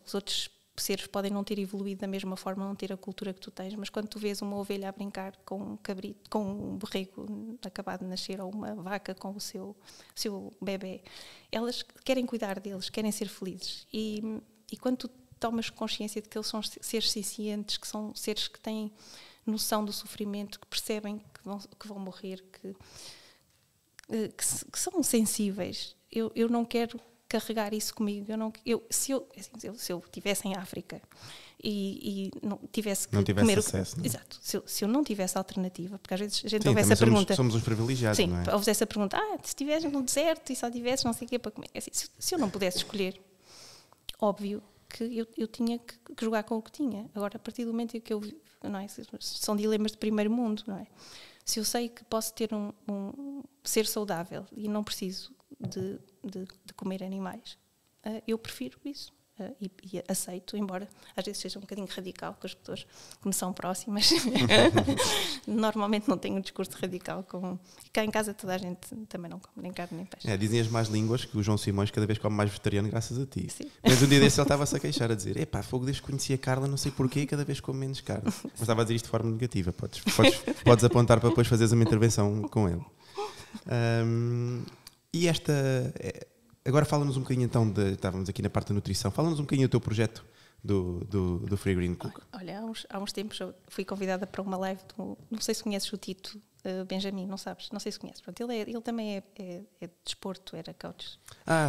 Os outros seres podem não ter evoluído da mesma forma, não ter a cultura que tu tens, mas quando tu vês uma ovelha a brincar com um cabrito, com um borrego acabado de nascer, ou uma vaca com o seu bebê, elas querem cuidar deles, querem ser felizes. E quando tu tomas consciência de que eles são seres sencientes, que são seres que têm noção do sofrimento, que percebem que vão morrer, que são sensíveis. Eu não quero carregar isso comigo. Se eu estivesse em África e não tivesse que comer acesso, não? Exato. Se eu não tivesse alternativa, porque às vezes a gente ouve essa pergunta. Somos uns privilegiados, sim, não é? ouve essa pergunta, se estivesse no deserto e só tivesse não sei o quê para comer. Assim, se eu não pudesse escolher, óbvio que eu tinha que jogar com o que tinha. Agora, a partir do momento em que eu, não é? São dilemas de primeiro mundo, não é? Se eu sei que posso ter ser saudável e não preciso de comer animais, eu prefiro isso. E aceito, embora às vezes seja um bocadinho radical com as pessoas que me são próximas. Normalmente não tenho um discurso radical. Cá em casa toda a gente também não come nem carne nem peixe. Dizem as más línguas que o João Simões cada vez come mais vegetariano graças a ti. Sim. Mas um dia desse ele estava-se a queixar, a dizer: fogo, desde que conheci a Carla, não sei porquê, cada vez como menos carne. Mas estava a dizer isto de forma negativa. Podes apontar para depois fazeres uma intervenção com ele. E agora fala-nos um bocadinho então, estávamos aqui na parte da nutrição, fala-nos um bocadinho do teu projeto do Free Green Cook. Olha, há uns tempos eu fui convidada para uma live, não sei se conheces o Tito Benjamin, não sabes? Não sei se conheces. Pronto, ele também é de desporto, era coach.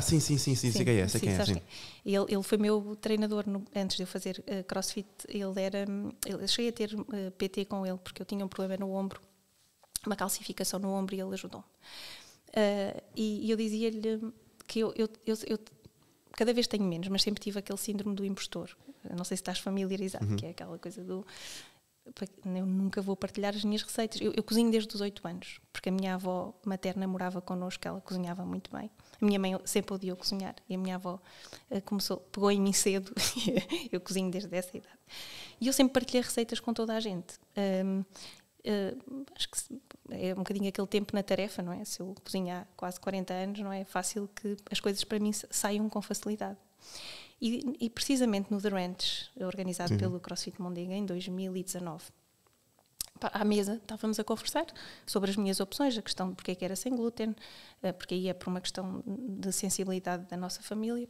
Sim, sei quem é. Sim. Ele foi meu treinador antes de eu fazer CrossFit. Eu cheguei a ter PT com ele porque eu tinha um problema no ombro, uma calcificação no ombro, e ele ajudou-me. E eu dizia-lhe que eu cada vez tenho menos, mas sempre tive aquele síndrome do impostor. Eu não sei se estás familiarizado, que é aquela coisa do... Eu nunca vou partilhar as minhas receitas. Eu cozinho desde os 8 anos, porque a minha avó materna morava connosco, ela cozinhava muito bem. A minha mãe sempre odiou cozinhar e a minha avó pegou em mim cedo. Eu cozinho desde essa idade. E eu sempre partilhei receitas com toda a gente. Acho que é um bocadinho aquele tempo na tarefa, não é? Se eu cozinho há quase 40 anos, não é fácil que as coisas para mim saiam com facilidade. E precisamente no The Ranch, organizado pelo CrossFit Mondego em 2019, à mesa estávamos a conversar sobre as minhas opções, a questão de porque é que era sem glúten, porque aí é por uma questão de sensibilidade da nossa família.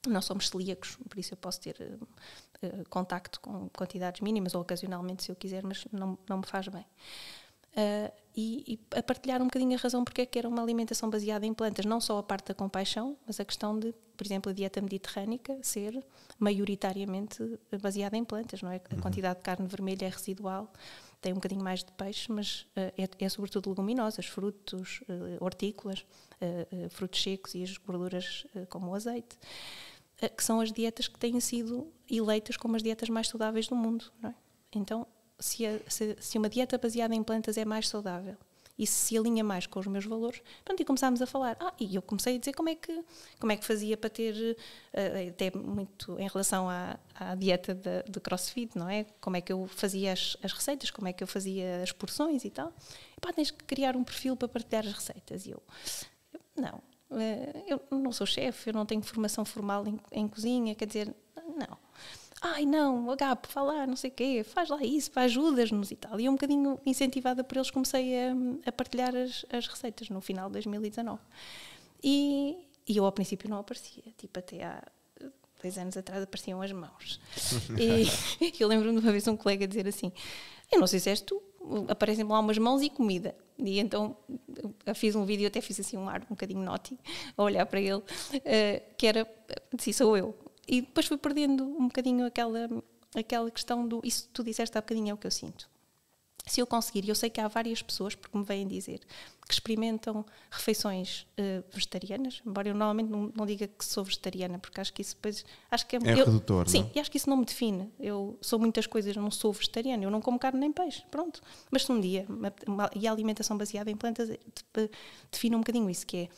Nós somos celíacos, por isso eu posso ter contacto com quantidades mínimas ou ocasionalmente se eu quiser, mas não me faz bem. E a partilhar um bocadinho a razão porque é que era uma alimentação baseada em plantas, não só a parte da compaixão, mas a questão de, por exemplo, a dieta mediterrânica ser maioritariamente baseada em plantas, não é? A quantidade de carne vermelha é residual, tem um bocadinho mais de peixe, mas é sobretudo leguminosas, frutos, hortícolas, frutos secos e as gorduras como o azeite, que são as dietas que têm sido eleitas como as dietas mais saudáveis do mundo, não é? Então, se uma dieta baseada em plantas é mais saudável e se alinha mais com os meus valores, pronto, e começámos a falar. E eu comecei a dizer como é que fazia para ter, até muito em relação à dieta de CrossFit, não é? Como é que eu fazia as receitas, como é que eu fazia as porções e tal. Tens que criar um perfil para partilhar as receitas. E eu não sou chefe, eu não tenho formação formal em cozinha, quer dizer, não. Agape, falar, não sei o quê, faz lá isso, ajudas-nos e tal. E um bocadinho incentivada por eles comecei a partilhar as receitas no final de 2019. E eu ao princípio não aparecia, tipo até há 2 anos atrás apareciam as mãos. E eu lembro-me de uma vez um colega dizer assim, eu não sei se és tu, aparecem lá umas mãos e comida. E então eu fiz um vídeo, até fiz assim um ar um bocadinho naughty, a olhar para ele, que era, disse, sou eu. E depois fui perdendo um bocadinho aquela questão do... Isso que tu disseste há bocadinho é o que eu sinto. Se eu conseguir, eu sei que há várias pessoas, porque me vêm dizer, que experimentam refeições vegetarianas, embora eu normalmente não diga que sou vegetariana, porque acho que isso depois... É redutor, sim, não? E acho que isso não me define. Eu sou muitas coisas, não sou vegetariana, eu não como carne nem peixe, pronto. Mas se um dia, e a alimentação baseada em plantas define um bocadinho isso, que é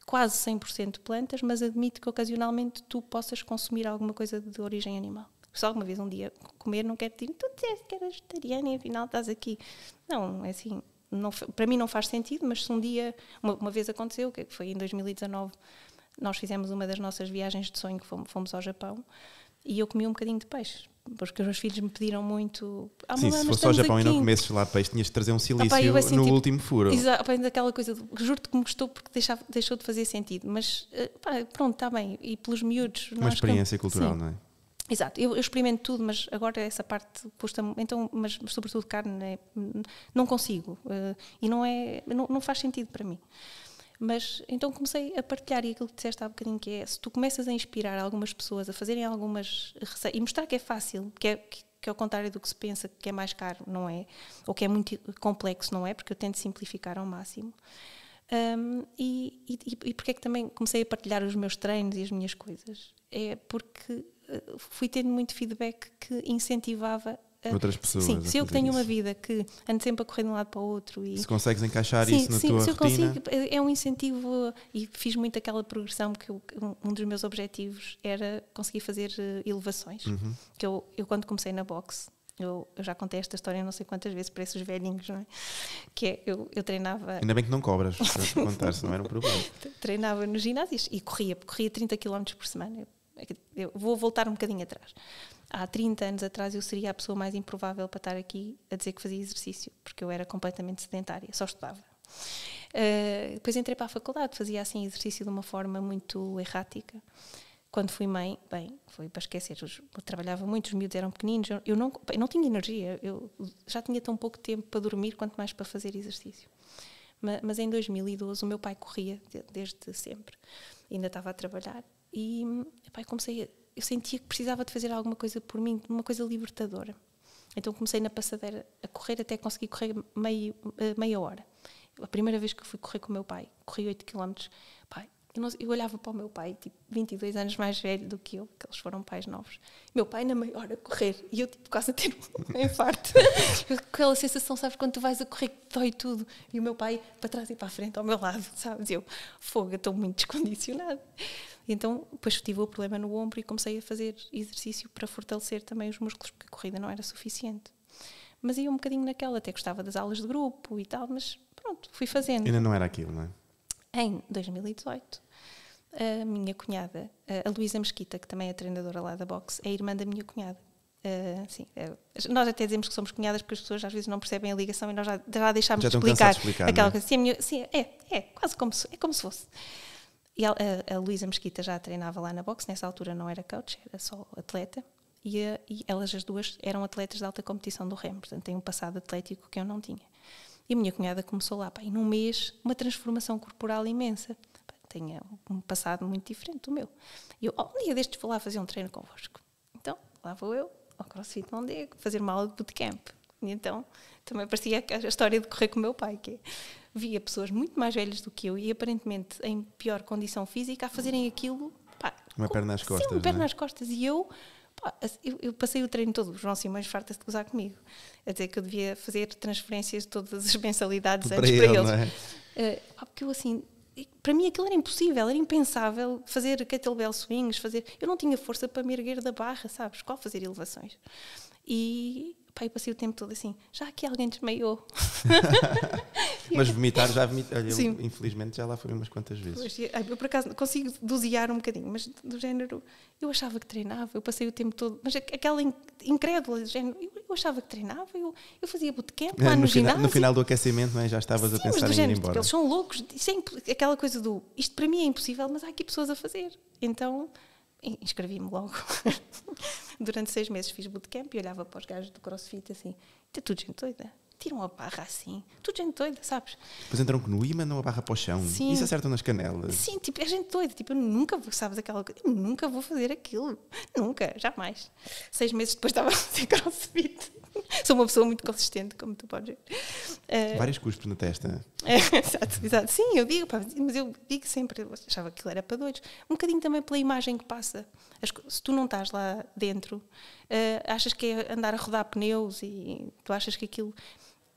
quase 100% plantas, mas admite que ocasionalmente tu possas consumir alguma coisa de origem animal. Se alguma vez um dia comer, não quero dizer, tu disseste que eras vegetariana e afinal estás aqui. Não, é assim, para mim não faz sentido, mas se um dia, uma vez aconteceu, que foi em 2019, nós fizemos uma das nossas viagens de sonho, que fomos ao Japão, e eu comi um bocadinho de peixe, porque os meus filhos me pediram muito... Sim, se fosse ao Japão aqui e não comesses lá peixe, tinhas de trazer um silício assim, no último furo. Exato, aquela coisa, juro-te que me gostou porque deixou de fazer sentido, mas pronto, está bem, e pelos miúdos... Uma experiência cultural, sim. Não é? Exato, eu experimento tudo, mas agora essa parte custa-me, então, mas sobretudo carne, não consigo, e não faz sentido para mim. Mas então comecei a partilhar, e aquilo que disseste há bocadinho, que é, se tu começas a inspirar algumas pessoas a fazerem algumas receitas, e mostrar que é fácil, que é ao contrário do que se pensa, que é mais caro, não é, ou que é muito complexo, não é, porque eu tento simplificar ao máximo. E porque é que também comecei a partilhar os meus treinos e as minhas coisas? É porque fui tendo muito feedback que incentivava outras pessoas. Sim, se eu que tenho uma vida que ando sempre a correr de um lado para o outro. E, se consegues encaixar isso na tua rotina. Consigo, é um incentivo, e fiz muito aquela progressão, que um dos meus objetivos era conseguir fazer elevações. Que eu quando comecei na boxe, eu já contei esta história não sei quantas vezes para esses velhinhos, não é? Que é, eu treinava... Ainda bem que não cobras para contar, se não era um problema. Treinava nos ginásios e corria 30 km por semana. Eu vou voltar um bocadinho atrás. Há 30 anos atrás eu seria a pessoa mais improvável para estar aqui a dizer que fazia exercício, porque eu era completamente sedentária, só estudava. Depois entrei para a faculdade, fazia assim exercício de uma forma muito errática. Quando fui mãe, bem, foi para esquecer, eu trabalhava muito, os miúdos eram pequeninos, eu não tinha energia, eu já tinha tão pouco tempo para dormir, quanto mais para fazer exercício. Mas em 2012 o meu pai corria desde sempre, ainda estava a trabalhar, e eu sentia que precisava de fazer alguma coisa por mim, uma coisa libertadora. Então comecei na passadeira a correr até conseguir correr meia hora. A primeira vez que fui correr com o meu pai, corri 8 km, eu olhava para o meu pai, tipo 22 anos mais velho do que eu, que eles foram pais novos. Meu pai na meia hora a correr, e eu tipo quase a ter um infarto. Aquela sensação, sabes, quando tu vais a correr que dói tudo, e o meu pai para trás e para a frente ao meu lado, sabes? Eu, fogo, estou muito descondicionada. E então depois tive o problema no ombro e comecei a fazer exercício para fortalecer também os músculos, porque a corrida não era suficiente. Mas ia um bocadinho naquela, até gostava das aulas de grupo e tal, mas pronto, fui fazendo. Ainda não era aquilo, não é? Em 2018, a minha cunhada, a Luísa Mesquita, que também é treinadora lá da boxe, é a irmã da minha cunhada. Nós até dizemos que somos cunhadas porque as pessoas às vezes não percebem a ligação e nós já deixámos de explicar aquela coisa. Sim, é quase como se fosse. E a Luísa Mesquita já treinava lá na boxe, nessa altura não era coach, era só atleta, e elas as duas eram atletas de alta competição do remo, portanto têm um passado atlético que eu não tinha. E a minha cunhada começou lá, e num mês, uma transformação corporal imensa. Tinha um passado muito diferente do meu. E eu, um dia destes, vou lá fazer um treino convosco. Então, lá vou eu, ao CrossFit Mondego, fazer uma aula de bootcamp. E então, também parecia a história de correr com o meu pai, que via pessoas muito mais velhas do que eu e aparentemente em pior condição física a fazerem aquilo... Uma perna às costas, uma perna às costas. E eu passei o treino todo, o João Simões farta-se de gozar comigo, a dizer que eu devia fazer transferências de todas as mensalidades antes para eles. Não é? Porque eu assim... Para mim aquilo era impossível, era impensável fazer kettlebell swings, eu não tinha força para me erguer da barra, sabes? Qual fazer elevações? E eu passei o tempo todo assim, já aqui alguém desmaiou. Mas vomitar, já vomitei. Olha, eu, infelizmente já lá fui umas quantas vezes. Pois, eu por acaso consigo dosear um bocadinho, mas do género, eu achava que treinava, eu passei o tempo todo, mas aquela incrédula, do género, eu achava que treinava, eu fazia bootcamp lá no ginásio. No final do aquecimento, não é? Já estavas a pensar em ir embora. Tipo, eles são loucos, isso é aquela coisa do, isto para mim é impossível, mas há aqui pessoas a fazer. Então... inscrevi-me logo. Durante 6 meses fiz bootcamp e olhava para os gajos do CrossFit assim, é tudo gente doida, tiram a barra assim, tudo gente doida, sabes? Depois entram com no e mandam a barra para o chão. Sim. Isso acertam nas canelas. Sim, tipo, é gente doida, tipo, eu nunca vou fazer aquilo, nunca, jamais. 6 meses depois estava a fazer CrossFit. Sou uma pessoa muito consistente, como tu podes ver. Vários cuspos na testa. Exato. Sim, eu digo, mas eu digo sempre, eu achava que aquilo era para doidos. Um bocadinho também pela imagem que passa. Se tu não estás lá dentro, achas que é andar a rodar pneus e tu achas que aquilo...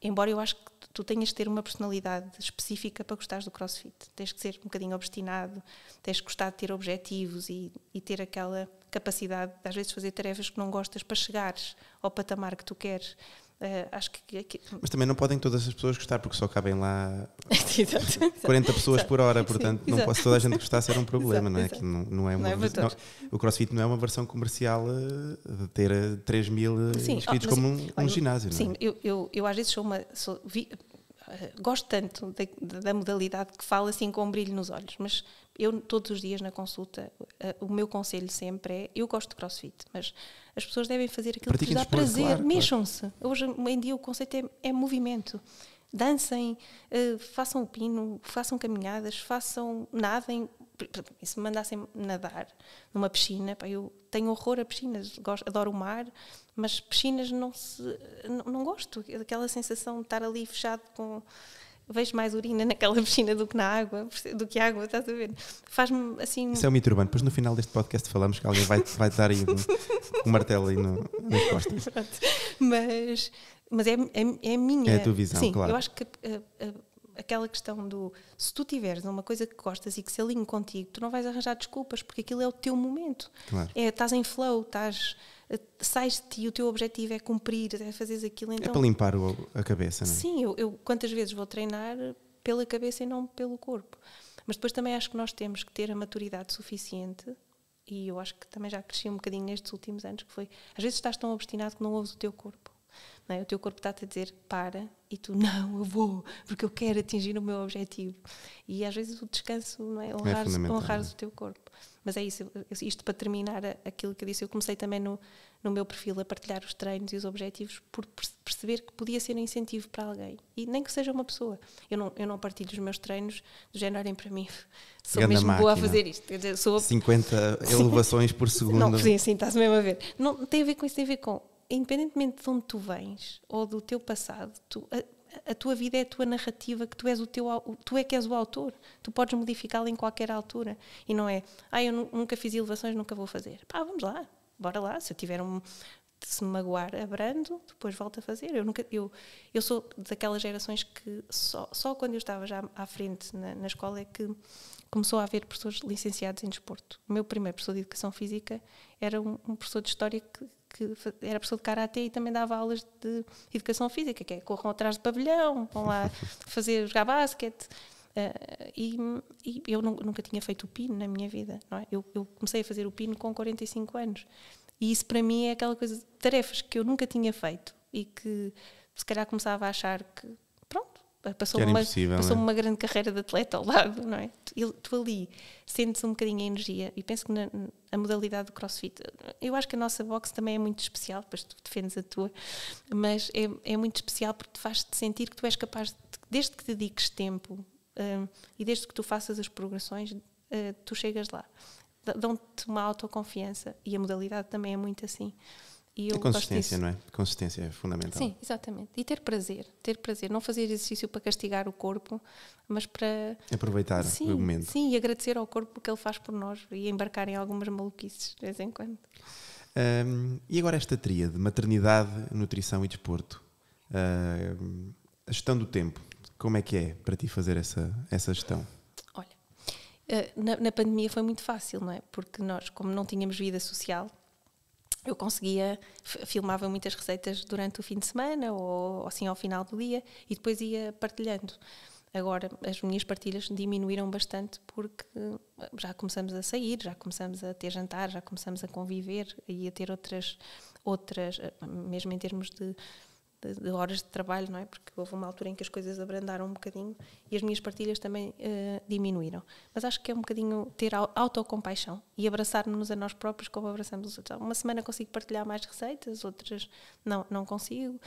Embora eu acho que tu tenhas de ter uma personalidade específica para gostares do CrossFit. Tens que ser um bocadinho obstinado, tens de gostar de ter objetivos e ter aquela capacidade de às vezes fazer tarefas que não gostas para chegares ao patamar que tu queres. Acho que... Mas também não podem todas as pessoas gostar, porque só cabem lá exato, 40 pessoas por hora, portanto sim, não posso toda a gente gostar ser um problema, não é? Exato. Que não é uma o CrossFit não é uma versão comercial de ter 3.000 inscritos como um ginásio, não é? Sim, eu às vezes gosto tanto da modalidade que falo assim com um brilho nos olhos, mas eu todos os dias na consulta, o meu conselho sempre é, eu gosto de CrossFit, mas as pessoas devem fazer aquilo que lhes dá prazer, claro, mexam-se. Hoje em dia o conceito é movimento. Dancem, façam o pino, façam caminhadas, nadem. E se me mandassem nadar numa piscina, eu tenho horror a piscinas, adoro o mar, mas piscinas não gosto. Aquela sensação de estar ali fechado com... Vejo mais urina naquela piscina do que na água, do que água, estás a ver? Faz-me assim... Isso é um mito urbano. Depois no final deste podcast falamos que alguém vai dar aí um martelo aí nas costas. Mas é a minha... É a tua visão, sim, claro. Eu acho que aquela questão do... Se tu tiveres uma coisa que gostas e que se alinhe contigo, tu não vais arranjar desculpas, porque aquilo é o teu momento. Claro. Estás em flow, sais de ti, o teu objetivo é cumprir, é fazeres aquilo. Então, é para limpar a cabeça, não é? Sim, eu quantas vezes vou treinar pela cabeça e não pelo corpo. Mas depois também acho que nós temos que ter a maturidade suficiente, e eu acho que também já cresci um bocadinho nestes últimos anos, que foi, às vezes estás tão obstinado que não ouves o teu corpo. Não é? O teu corpo está-te a dizer para, e tu, não, eu vou, porque eu quero atingir o meu objetivo. E às vezes o descanso, não é? Honrares o teu corpo. Mas é isso, isto para terminar aquilo que eu disse, eu comecei também no meu perfil a partilhar os treinos e os objetivos por perceber que podia ser um incentivo para alguém. E nem que seja uma pessoa. Eu não partilho os meus treinos do género, olhem para mim, sou Ganda mesmo máquina. boa a fazer isto. Quer dizer, 50 elevações por segundo. Não, sim, estás mesmo a ver. Não tem a ver com isso, tem a ver com, independentemente de onde tu vens ou do teu passado, a tua vida é a tua narrativa, que tu é que és o autor. Tu podes modificá-la em qualquer altura. E não é, eu nunca fiz elevações, nunca vou fazer. Vamos lá, bora lá. Se eu tiver se me magoar, abrando, depois volto a fazer. Eu sou daquelas gerações que só quando eu estava já à frente na escola é que começou a haver professores licenciados em desporto. O meu primeiro professor de Educação Física era um professor de História que era professor de Karatê e também dava aulas de Educação Física, que é corram atrás do pavilhão, vão lá jogar basquete. E eu nunca tinha feito o pino na minha vida, não é? Eu comecei a fazer o pino com 45 anos. E isso para mim é aquela coisa de tarefas que eu nunca tinha feito e que se calhar começava a achar que, pronto, passou-me uma grande carreira de atleta ao lado, não é? Tu ali sentes um bocadinho a energia, e penso que a modalidade do CrossFit, eu acho que a nossa boxe também é muito especial, depois tu defendes a tua, mas é muito especial porque te faz-te sentir que tu és capaz, desde que dediques tempo e desde que tu faças as progressões, tu chegas lá. Dão-te uma autoconfiança, e a modalidade também é muito assim. E a consistência, não é? A consistência é fundamental. Sim, exatamente. E ter prazer. Não fazer exercício para castigar o corpo, mas para... aproveitar o momento. Sim, e agradecer ao corpo o que ele faz por nós e embarcar em algumas maluquices de vez em quando. E agora esta tríade, maternidade, nutrição e desporto. A gestão do tempo, como é que é para ti fazer essa gestão? Olha, na pandemia foi muito fácil, não é? Porque nós, como não tínhamos vida social, eu filmava muitas receitas durante o fim de semana ou assim ao final do dia e depois ia partilhando. Agora as minhas partilhas diminuíram bastante porque já começamos a sair, já começamos a ter jantar, já começamos a conviver e a ter outras mesmo em termos de horas de trabalho, não é? Porque houve uma altura em que as coisas abrandaram um bocadinho e as minhas partilhas também diminuíram. Mas acho que é um bocadinho ter autocompaixão e abraçar-nos a nós próprios como abraçamos os outros. Uma semana consigo partilhar mais receitas, outras não consigo,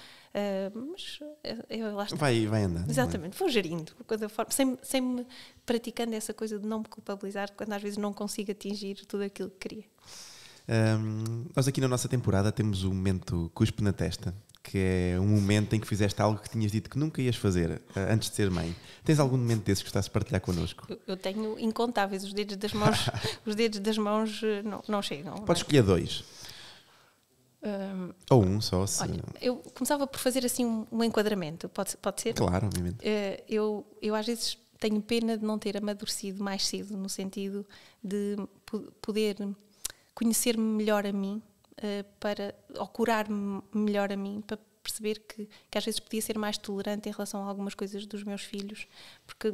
mas lá está. Vai andando. Exatamente, vou gerindo, sem me praticando essa coisa de não me culpabilizar quando às vezes não consigo atingir tudo aquilo que queria. Nós aqui na nossa temporada temos o momento cuspe na testa, que é um momento em que fizeste algo que tinhas dito que nunca ias fazer antes de ser mãe. Tens algum momento desses que gostasses de partilhar connosco? Eu tenho incontáveis, os dedos das mãos, não chegam. Podes escolher 2. Ou um só. Olha, eu começava por fazer assim um enquadramento, pode ser? Claro, obviamente. Eu às vezes tenho pena de não ter amadurecido mais cedo, no sentido de poder conhecer-me melhor a mim, ou curar-me melhor a mim, para perceber que às vezes podia ser mais tolerante em relação a algumas coisas dos meus filhos, porque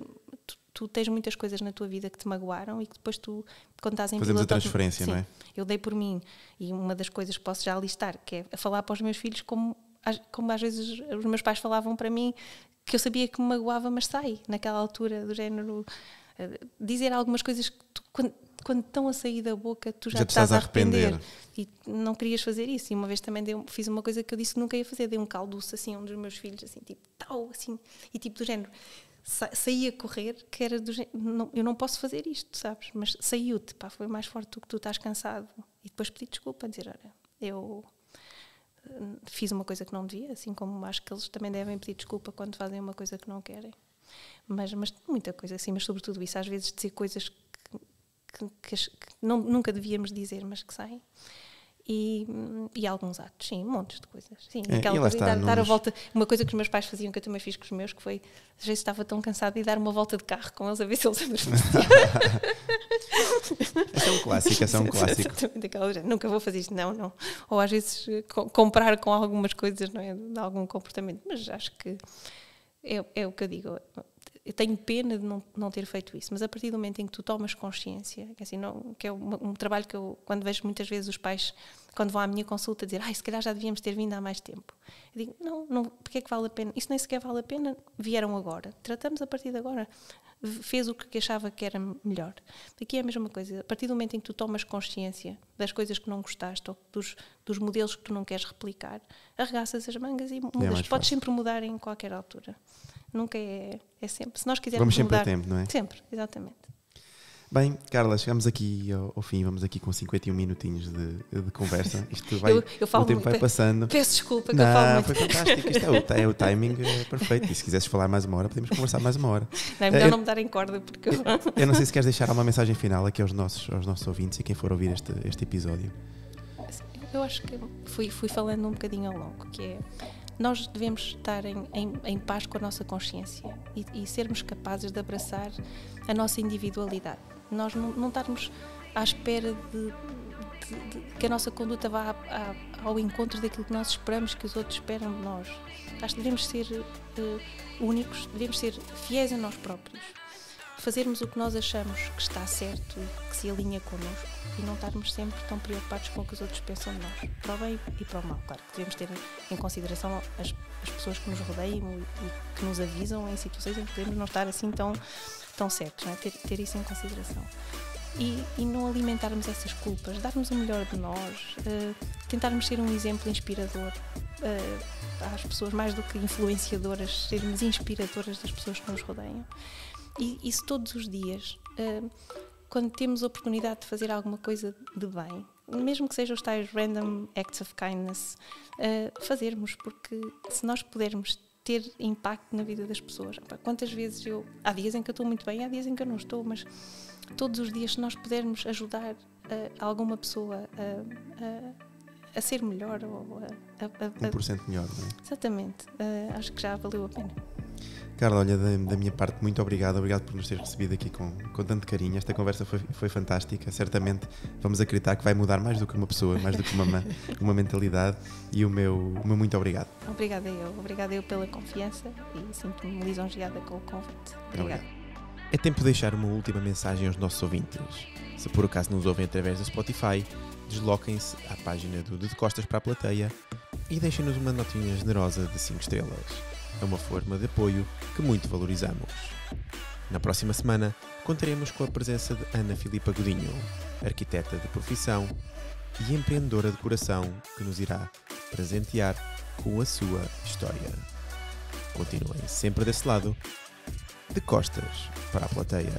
tu tens muitas coisas na tua vida que te magoaram e que depois tu, quando estás em fazemos a transferência, sim, não é? Eu dei por mim, e uma das coisas que posso já listar, que é a falar para os meus filhos como às vezes os meus pais falavam para mim, que eu sabia que me magoava, mas sai naquela altura do género, dizer algumas coisas que tu, quando estão a sair da boca, tu já te estás a arrepender. E não querias fazer isso. E uma vez também fiz uma coisa que eu disse que nunca ia fazer. Dei um calduço assim a um dos meus filhos, assim, tipo, tal, assim. E tipo do género, saí a correr, que era do género, não, eu não posso fazer isto, sabes? Mas saiu-te, pá, foi mais forte do que tu estás cansado. E depois pedi desculpa, dizer, olha, eu fiz uma coisa que não devia, assim como acho que eles também devem pedir desculpa quando fazem uma coisa que não querem. Mas muita coisa assim, mas sobretudo isso, às vezes dizer coisas que nunca devíamos dizer, mas que saem. E alguns atos, sim, montes de coisas. Sim, aquela coisa de dar a volta. Uma coisa que os meus pais faziam, que eu também fiz com os meus, que foi, às vezes estava tão cansado de dar uma volta de carro com eles a ver se eles adormeciam. Esse é um clássico, esse é um clássico. Nunca vou fazer isto, não. Ou às vezes comprar com algumas coisas, não é? De algum comportamento. Mas acho que é o que eu digo. Eu tenho pena de não ter feito isso, mas a partir do momento em que tu tomas consciência, que, assim, que é um trabalho que eu, quando vejo muitas vezes os pais, quando vão à minha consulta, dizer, se calhar já devíamos ter vindo há mais tempo. Eu digo, não, porque é que vale a pena? Isso nem sequer vale a pena, vieram agora. Tratamos a partir de agora. Fez o que achava que era melhor. Aqui é a mesma coisa. A partir do momento em que tu tomas consciência das coisas que não gostaste ou dos modelos que tu não queres replicar, arregaças as mangas e mudas. Podes sempre mudar em qualquer altura. Nunca é sempre. Se nós quisermos vamos sempre mudar, a tempo, não é? Sempre, exatamente. Bem, Carla, chegamos aqui ao fim, vamos aqui com 51 minutinhos de conversa. Isto vai, eu falo o tempo muito. vai passando. Peço desculpa que eu falo muito. Foi fantástico, isto o timing é perfeito. E se quisesses falar mais uma hora, podemos conversar mais uma hora. Não, é melhor não me darem corda, porque eu não sei se queres deixar uma mensagem final aqui aos nossos ouvintes e quem for ouvir este episódio. Eu acho que fui falando um bocadinho ao longo, que é, nós devemos estar em paz com a nossa consciência e sermos capazes de abraçar a nossa individualidade. Nós não estarmos à espera de que a nossa conduta vá ao encontro daquilo que nós esperamos que os outros esperam de nós. Acho que devemos ser únicos, devemos ser fiéis a nós próprios, fazermos o que nós achamos que está certo e que se alinha connosco e não estarmos sempre tão preocupados com o que os outros pensam de nós, para o bem e para o mal. Claro que devemos ter em consideração as pessoas que nos rodeiam e que nos avisam em situações em que podemos não estar assim tão certos, não é? Ter isso em consideração. E não alimentarmos essas culpas, darmos o melhor de nós, tentarmos ser um exemplo inspirador às pessoas, mais do que influenciadoras, sermos inspiradoras das pessoas que nos rodeiam. E isso todos os dias, quando temos a oportunidade de fazer alguma coisa de bem, mesmo que sejam os tais random acts of kindness, fazermos, porque se nós pudermos ter impacto na vida das pessoas. Quantas vezes há dias em que eu estou muito bem, há dias em que eu não estou, mas todos os dias, se nós pudermos ajudar alguma pessoa a ser melhor ou 1% melhor, não é? Exatamente, acho que já valeu a pena. Carla, olha, da minha parte, muito obrigado por nos teres recebido aqui com tanto carinho. Esta conversa foi fantástica. Certamente vamos acreditar que vai mudar mais do que uma pessoa, mais do que uma mentalidade. E o meu muito obrigado. Obrigada eu pela confiança e sinto-me lisonjeada com o convite. Obrigada. É tempo de deixar uma última mensagem aos nossos ouvintes. Se por acaso nos ouvem através do Spotify, desloquem-se à página do De Costas para a Plateia e deixem-nos uma notinha generosa de 5 estrelas. É uma forma de apoio que muito valorizamos. Na próxima semana, contaremos com a presença de Ana Filipa Godinho, arquiteta de profissão e empreendedora de coração, que nos irá presentear com a sua história. Continuem sempre desse lado, de costas para a plateia.